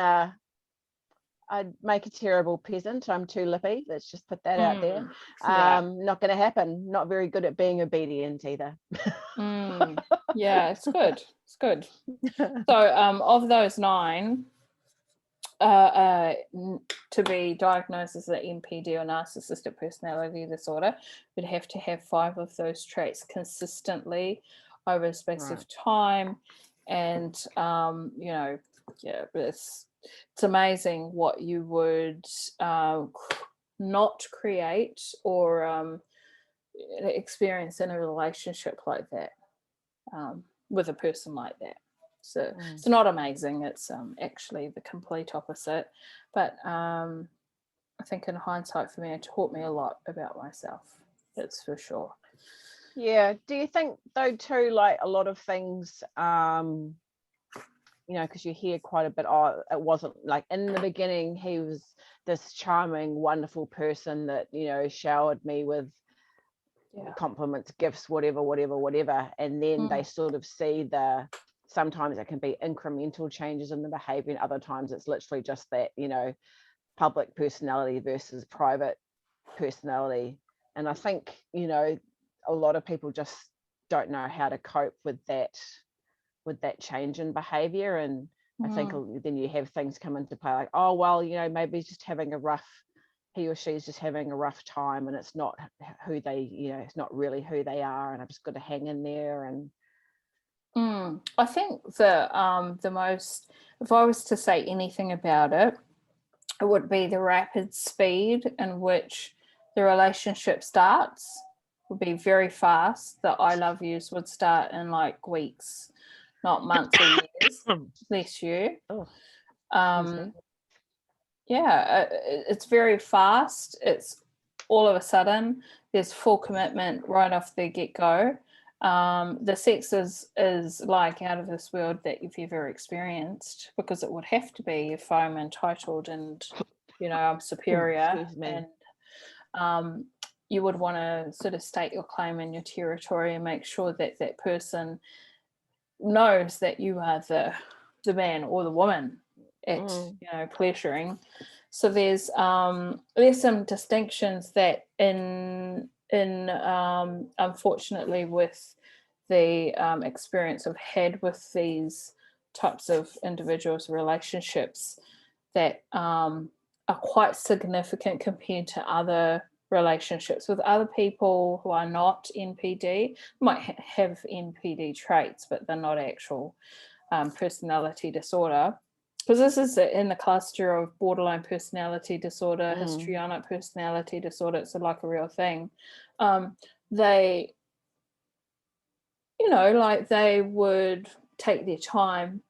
[SPEAKER 2] I'd make a terrible peasant. I'm too lippy. Let's just put that out there. Not going to happen. Not very good at being obedient either.
[SPEAKER 1] It's good. So of those 9, to be diagnosed as an NPD or narcissistic personality disorder, you'd have to have 5 of those traits consistently over a space of time. And yeah, it's amazing what you would not create or experience in a relationship like that, with a person like that. So it's not amazing, it's actually the complete opposite. But I think in hindsight, for me, it taught me a lot about myself, that's for sure.
[SPEAKER 2] Yeah. Do you think though too, like a lot of things, because you hear quite a bit, it wasn't like in the beginning he was this charming, wonderful person that, showered me with compliments, gifts, whatever, and then they sort of see sometimes it can be incremental changes in the behavior, and other times it's literally just that, public personality versus private personality. And I think, a lot of people just don't know how to cope with that change in behavior. And I think then you have things come into play like, oh well, maybe he's just having he or she's just having a rough time, and it's not who they, it's not really who they are, and I've just got to hang in there. And
[SPEAKER 1] I think the most, if I was to say anything about it, it would be the rapid speed in which the relationship starts would be very fast. The I love yous would start in like weeks, not months or years. Bless you. Yeah, it's very fast. It's all of a sudden there's full commitment right off the get-go. The sex is like out of this world that you've ever experienced, because it would have to be if I'm entitled and I'm superior. And you would want to sort of state your claim in your territory and make sure that that person knows that you are the man or the woman at pleasuring. So there's some distinctions that in unfortunately with the experience I've had with these types of individuals, relationships, that are quite significant compared to other relationships with other people who are not NPD. Might have NPD traits, but they're not actual personality disorder. Because this is in the cluster of borderline personality disorder, histrionic personality disorder. It's like a real thing. They, they would take their time.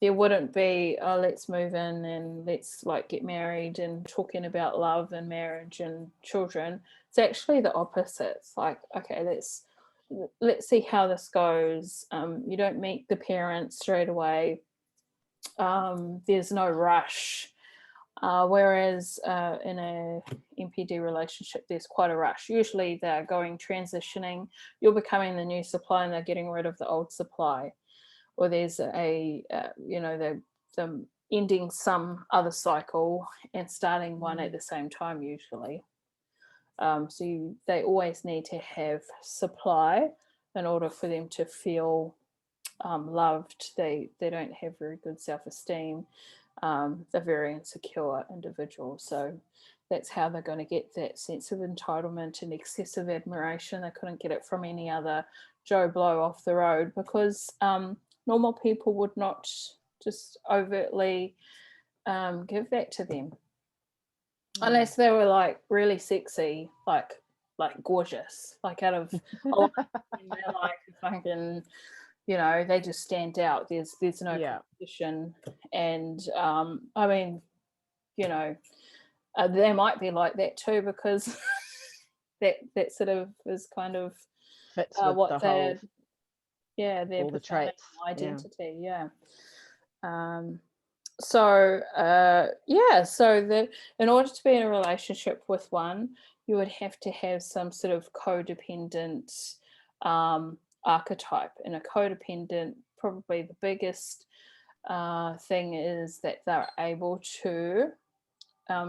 [SPEAKER 1] There wouldn't be, oh, let's move in and let's like get married and talking about love and marriage and children. It's actually the opposite. It's like, okay, let's see how this goes. You don't meet the parents straight away. There's no rush. Whereas in a NPD relationship, there's quite a rush. Usually they're transitioning. You're becoming the new supply and they're getting rid of the old supply. Or there's they're ending some other cycle and starting one at the same time usually. So they always need to have supply in order for them to feel loved. They don't have very good self-esteem. They're very insecure individuals. So that's how they're going to get that sense of entitlement and excessive admiration. They couldn't get it from any other Joe Blow off the road, because normal people would not just overtly give that to them, unless they were like really sexy, like gorgeous, like out of they're like fucking, they just stand out. There's no competition. And I mean, they might be like that too, because that sort of is kind of
[SPEAKER 2] fits with
[SPEAKER 1] what
[SPEAKER 2] their
[SPEAKER 1] all
[SPEAKER 2] the traits,
[SPEAKER 1] identity. So in order to be in a relationship with one, you would have to have some sort of codependent archetype. And a codependent, probably the biggest thing is that they're able to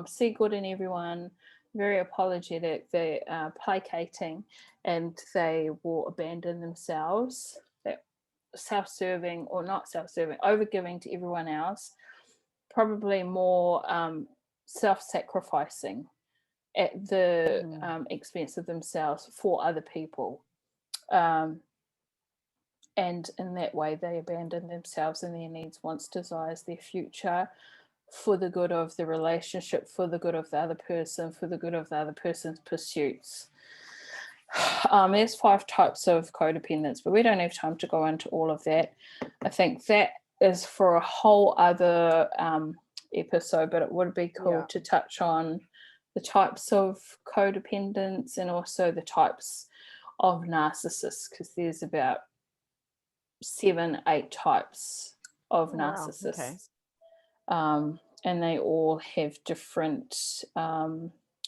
[SPEAKER 1] see good in everyone, very apologetic, they're placating, and they will abandon themselves. They're self-serving, or not self-serving, overgiving to everyone else, probably more self-sacrificing at the expense of themselves for other people. And in that way, they abandon themselves and their needs, wants, desires, their future for the good of the relationship, for the good of the other person, for the good of the other person's pursuits. There's 5 types of codependence, but we don't have time to go into all of that. I think that is for a whole other episode, but it would be cool to touch on the types of codependence and also the types of narcissists, because there's about 7-8 types of narcissists.
[SPEAKER 2] Okay.
[SPEAKER 1] And they all have different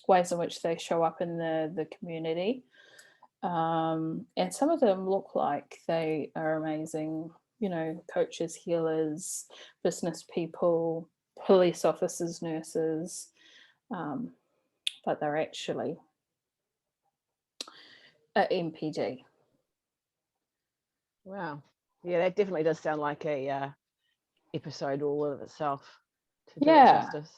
[SPEAKER 1] ways in which they show up in the community. And some of them look like they are amazing, coaches, healers, business people, police officers, nurses, but they're actually a MPD.
[SPEAKER 2] Wow. Yeah, that definitely does sound like a episode all of itself, to do it justice.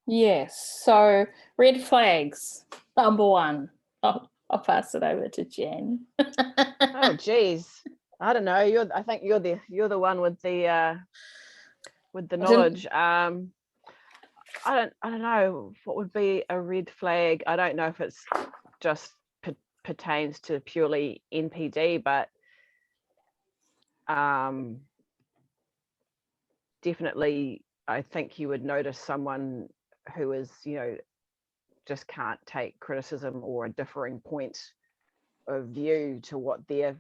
[SPEAKER 1] Yes. So red flags, number 1. I'll pass it over to Jen.
[SPEAKER 2] Oh geez, I don't know. I think you're the one with the knowledge. I don't know what would be a red flag. I don't know if it's just pertains to purely NPD, but definitely I think you would notice someone who is, just can't take criticism or a differing point of view to what they've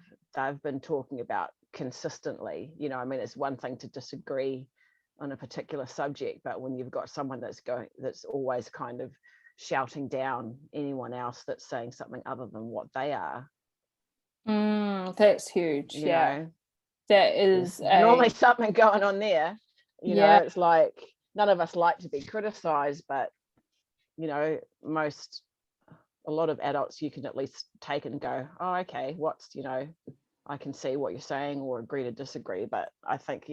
[SPEAKER 2] been talking about consistently. I mean, it's one thing to disagree on a particular subject, but when you've got someone that's always kind of shouting down anyone else that's saying something other than what they are,
[SPEAKER 1] that's huge.
[SPEAKER 2] you know,
[SPEAKER 1] that is
[SPEAKER 2] normally something going on there. It's like none of us like to be criticized, but a lot of adults you can at least take and go, oh, okay, I can see what you're saying or agree to disagree. But I think,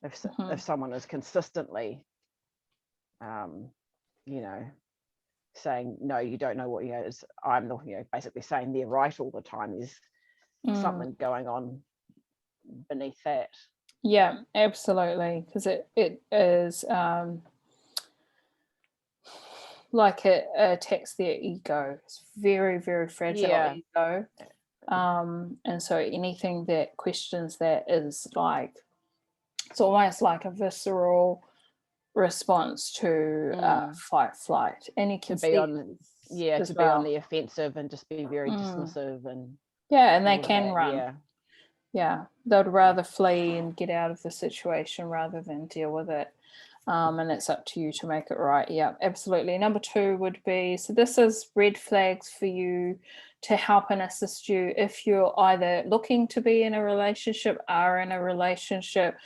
[SPEAKER 2] if someone is consistently, saying, no, you don't know what, I'm basically saying they're right all the time, there's something going on beneath that.
[SPEAKER 1] Yeah, absolutely. Because it is like it attacks their ego. It's very, very fragile ego. And so anything that questions that is like, it's almost like a visceral response to fight, flight. And you can
[SPEAKER 2] be on the offensive and just be very dismissive and
[SPEAKER 1] they can run. They'd rather flee and get out of the situation rather than deal with it. And it's up to you to make it right. Yeah, absolutely. Number 2 would be, so this is red flags for you to help and assist you if you're either looking to be in a relationship, are in a relationship,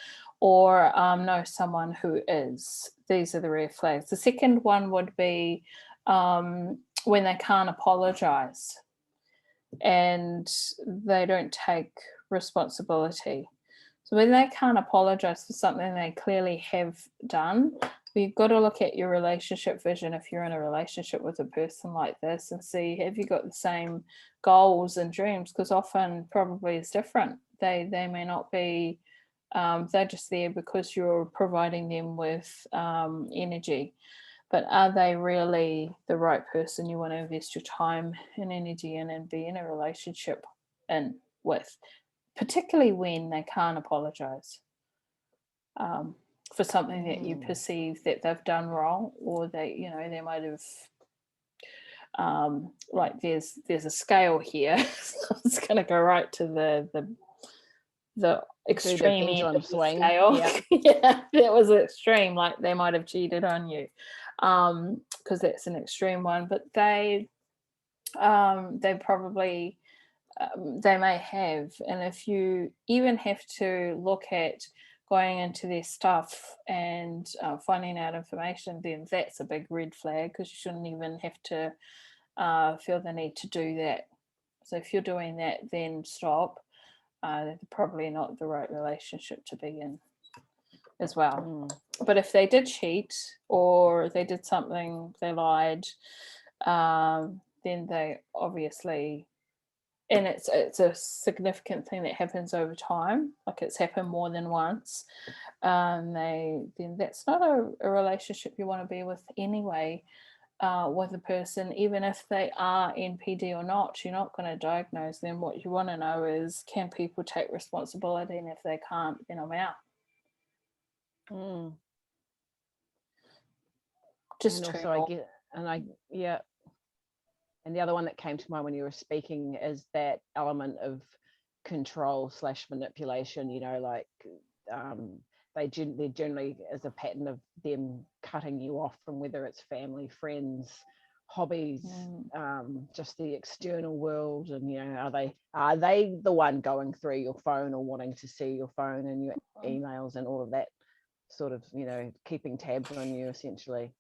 [SPEAKER 1] or know someone who is. These are the red flags. The second one would be when they can't apologize and they don't take responsibility. So when they can't apologize for something they clearly have done, you've got to look at your relationship vision if you're in a relationship with a person like this and see, have you got the same goals and dreams? Because often probably it's different. They may not be, they're just there because you're providing them with energy. But are they really the right person you want to invest your time and energy in and be in a relationship with? Particularly when they can't apologize for something that you perceive that they've done wrong, or they might have like there's a scale here. So it's going to go right to the extreme end of the scale. That was extreme, like they might have cheated on you, because that's an extreme one, but they probably they may have. And if you even have to look at going into their stuff and finding out information, then that's a big red flag, because you shouldn't even have to feel the need to do that. So if you're doing that, then stop. Probably not the right relationship to be in as well. But if they did cheat or they did something, they lied, then they obviously, and it's a significant thing that happens over time, like it's happened more than once. Then that's not a relationship you want to be with anyway. With a person, even if they are NPD or not, you're not going to diagnose them. What you want to know is, can people take responsibility, and if they can't, then I'm out. Just
[SPEAKER 2] And
[SPEAKER 1] two
[SPEAKER 2] also
[SPEAKER 1] more.
[SPEAKER 2] yeah. And the other one that came to mind when you were speaking is that element of control / manipulation, you know, like there generally is a pattern of them cutting you off from whether it's family, friends, hobbies, just the external world. And, you know, are they the one going through your phone or wanting to see your phone and your emails and all of that sort of, you know, keeping tabs on you essentially?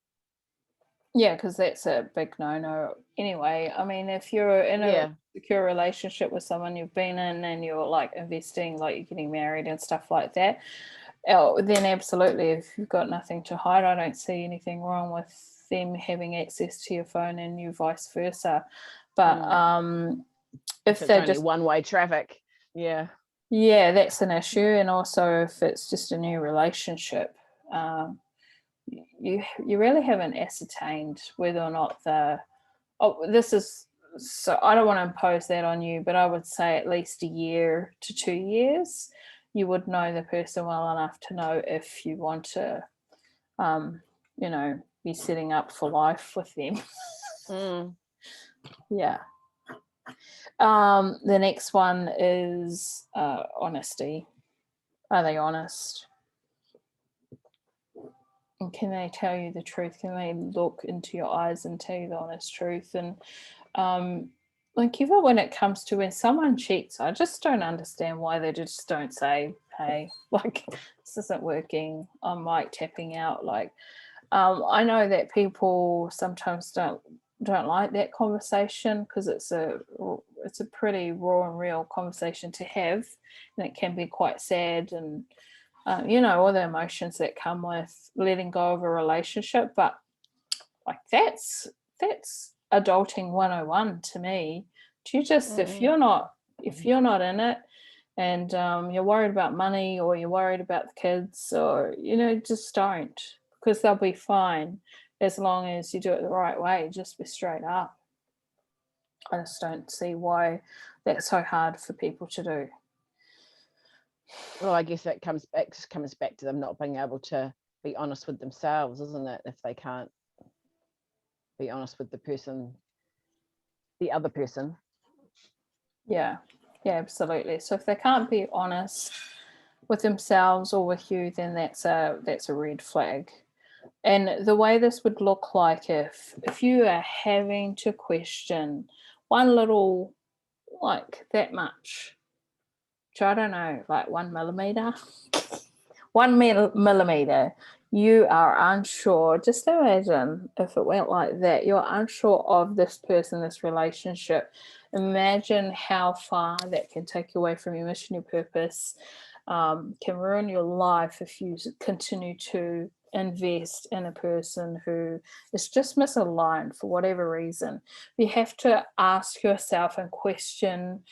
[SPEAKER 1] Yeah, because that's a big no-no anyway. I mean, if you're in a secure relationship with someone you've been in and you're like investing, like you're getting married and stuff like that, then absolutely, if you've got nothing to hide, I don't see anything wrong with them having access to your phone and you vice versa. But if
[SPEAKER 2] it's
[SPEAKER 1] they're
[SPEAKER 2] only
[SPEAKER 1] just
[SPEAKER 2] one-way traffic,
[SPEAKER 1] yeah, that's an issue. And also if it's just a new relationship, you really haven't ascertained whether or not this is, so I don't want to impose that on you, but I would say at least a year to 2 years you would know the person well enough to know if you want to you know, be setting up for life with them. Yeah. The next one is honesty. Are they honest? And can they tell you the truth? Can they look into your eyes and tell you the honest truth? And like, even when it comes to when someone cheats, I just don't understand why they just don't say, hey, like, this isn't working, I'm like tapping out. Like, I know that people sometimes don't like that conversation because it's a pretty raw and real conversation to have, and it can be quite sad, and you know, all the emotions that come with letting go of a relationship. But like, that's adulting 101 to me. Do you just, if you're not in it, and you're worried about money, or you're worried about the kids, or, you know, just don't, because they'll be fine as long as you do it the right way. Just be straight up. I just don't see why that's so hard for people to do.
[SPEAKER 2] Well, I guess that comes back to them not being able to be honest with themselves, isn't it? If they can't be honest with the other person.
[SPEAKER 1] Yeah, absolutely. So if they can't be honest with themselves or with you, then that's a red flag. And the way this would look like, if you are having to question one little, like that much, which I don't know, like 1 millimeter, 1 millimeter, you are unsure. Just imagine if it went like that. You're unsure of this person, this relationship. Imagine how far that can take you away from your mission, your purpose. Can ruin your life if you continue to invest in a person who is just misaligned for whatever reason. You have to ask yourself and question,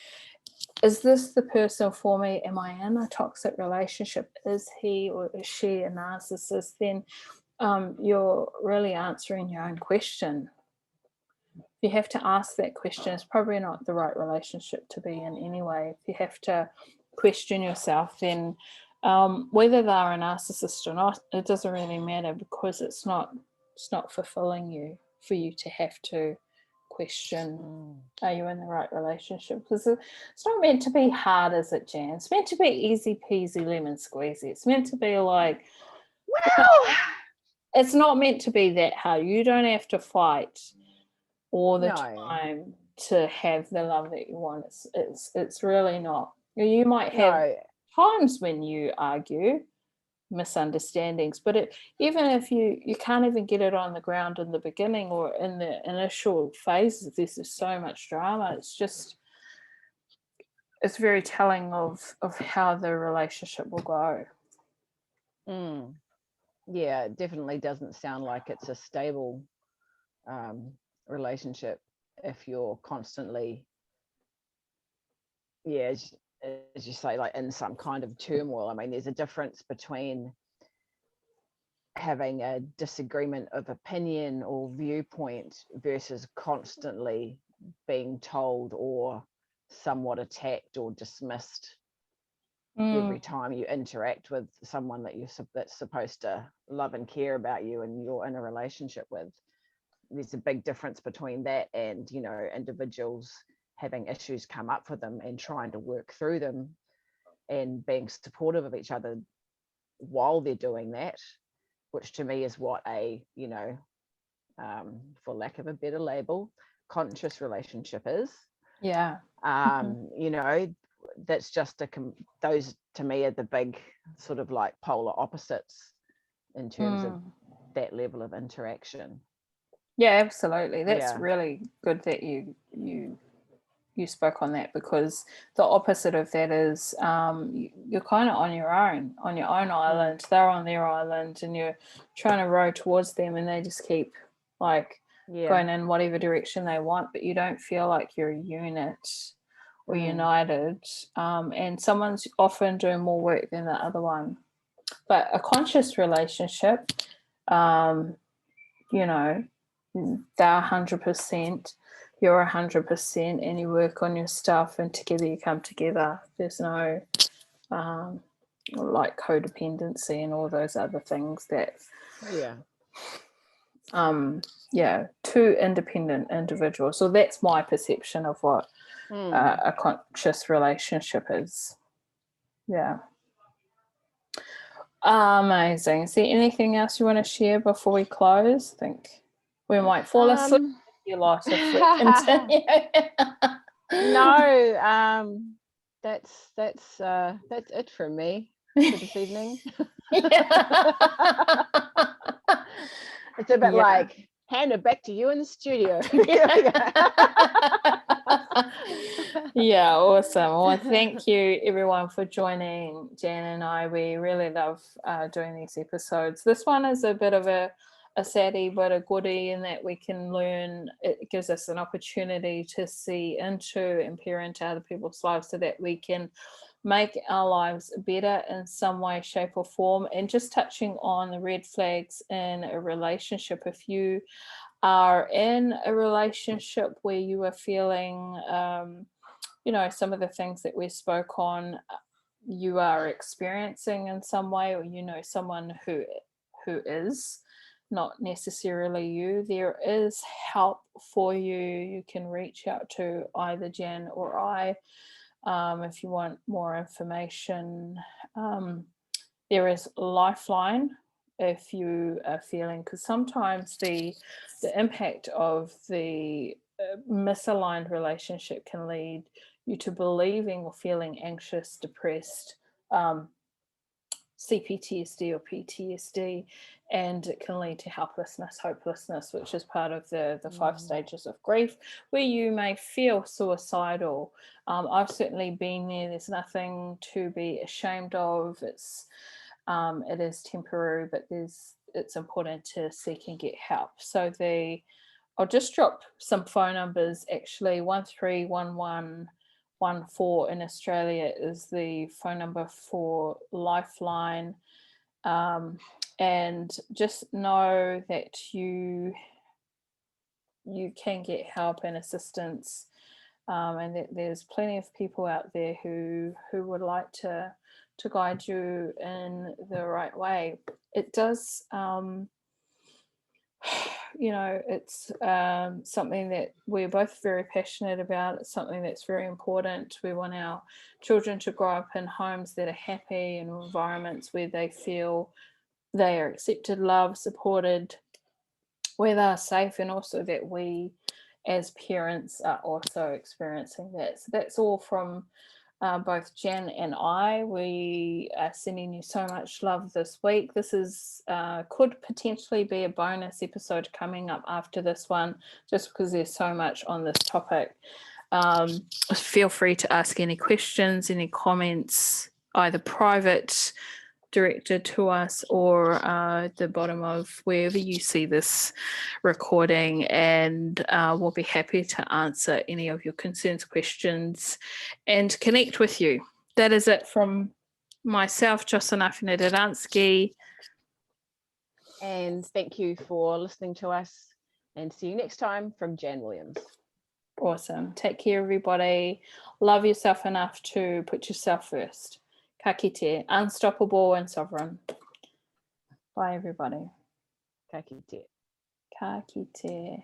[SPEAKER 1] is this the person for me? Am I in a toxic relationship? Is he or is she a narcissist? Then you're really answering your own question. You have to ask that question. It's probably not the right relationship to be in anyway. If you have to question yourself, then whether they're a narcissist or not, it doesn't really matter, because it's not fulfilling you for you to have to question, are you in the right relationship? Because it's not meant to be hard, is it, Jan? It's meant to be easy peasy lemon squeezy. It's meant to be like, well, it's not meant to be that hard. You don't have to fight all the time to have the love that you want. It's really not. You might have times when you argue, misunderstandings, but even if you can't even get it on the ground in the beginning or in the initial phases, there's just so much drama. It's very telling of how the relationship will go.
[SPEAKER 2] yeah, it definitely doesn't sound like it's a stable relationship if you're constantly, yeah, as you say, like in some kind of turmoil. I mean, there's a difference between having a disagreement of opinion or viewpoint versus constantly being told or somewhat attacked or dismissed every time you interact with someone that's supposed to love and care about you and you're in a relationship with. There's a big difference between that and, you know, individuals having issues come up for them and trying to work through them and being supportive of each other while they're doing that, which to me is what a, you know, for lack of a better label, conscious relationship is.
[SPEAKER 1] Yeah.
[SPEAKER 2] You know, that's just those to me are the big sort of like polar opposites in terms of that level of interaction.
[SPEAKER 1] Yeah, absolutely. That's
[SPEAKER 2] Yeah.
[SPEAKER 1] really good that you spoke on that, because the opposite of that is you're kind of on your own island. They're on their island and you're trying to row towards them and they just keep like going in whatever direction they want, but you don't feel like you're a unit or united, and someone's often doing more work than the other one. But a conscious relationship, you know, they're 100%, you're 100%, and you work on your stuff and together you come together. There's no like codependency and all those other things that two independent individuals. So that's my perception of what a conscious relationship is. Yeah. Amazing. Is there anything else you want to share before we close? I think we might fall asleep. You lot if we continue.
[SPEAKER 2] No, that's it from me for this evening. It's a bit like hand it back to you in the studio.
[SPEAKER 1] Yeah, awesome. Well, thank you everyone for joining Jan and I. We really love doing these episodes. This one is a bit of a saddie but a goodie in that we can learn. It gives us an opportunity to see into and peer into other people's lives so that we can make our lives better in some way, shape or form. And just touching on the red flags in a relationship, if you are in a relationship where you are feeling some of the things that we spoke on you are experiencing in some way, or someone who is not necessarily you, there is help for you. You can reach out to either Jan or I if you want more information. There is Lifeline if you are feeling, because sometimes the impact of the misaligned relationship can lead you to believing or feeling anxious, depressed, CPTSD or PTSD, and it can lead to helplessness, hopelessness, which is part of the 5 stages of grief, where you may feel suicidal. I've certainly been there. There's nothing to be ashamed of. It is temporary, but it's important to seek and get help. So I'll just drop some phone numbers. Actually, 131114 in Australia is the phone number for Lifeline, and just know that you can get help and assistance, and that there's plenty of people out there who would like to guide you in the right way. It does it's something that we're both very passionate about. It's something that's very important. We want our children to grow up in homes that are happy and environments where they feel they are accepted, loved, supported, where they're safe, and also that we as parents are also experiencing that. So that's all from both Jan and I. We are sending you so much love this week. This is could potentially be a bonus episode coming up after this one, just because there's so much on this topic. Feel free to ask any questions, any comments, either private directed to us or at the bottom of wherever you see this recording, and we'll be happy to answer any of your concerns, questions, and connect with you. That is it from myself, Jocelyn Affinadansky.
[SPEAKER 2] And thank you for listening to us, and see you next time from Jan Williams.
[SPEAKER 1] Awesome. Take care, everybody. Love yourself enough to put yourself first. Ka kite, unstoppable and sovereign. Bye, everybody.
[SPEAKER 2] Ka kite.
[SPEAKER 1] Ka kite.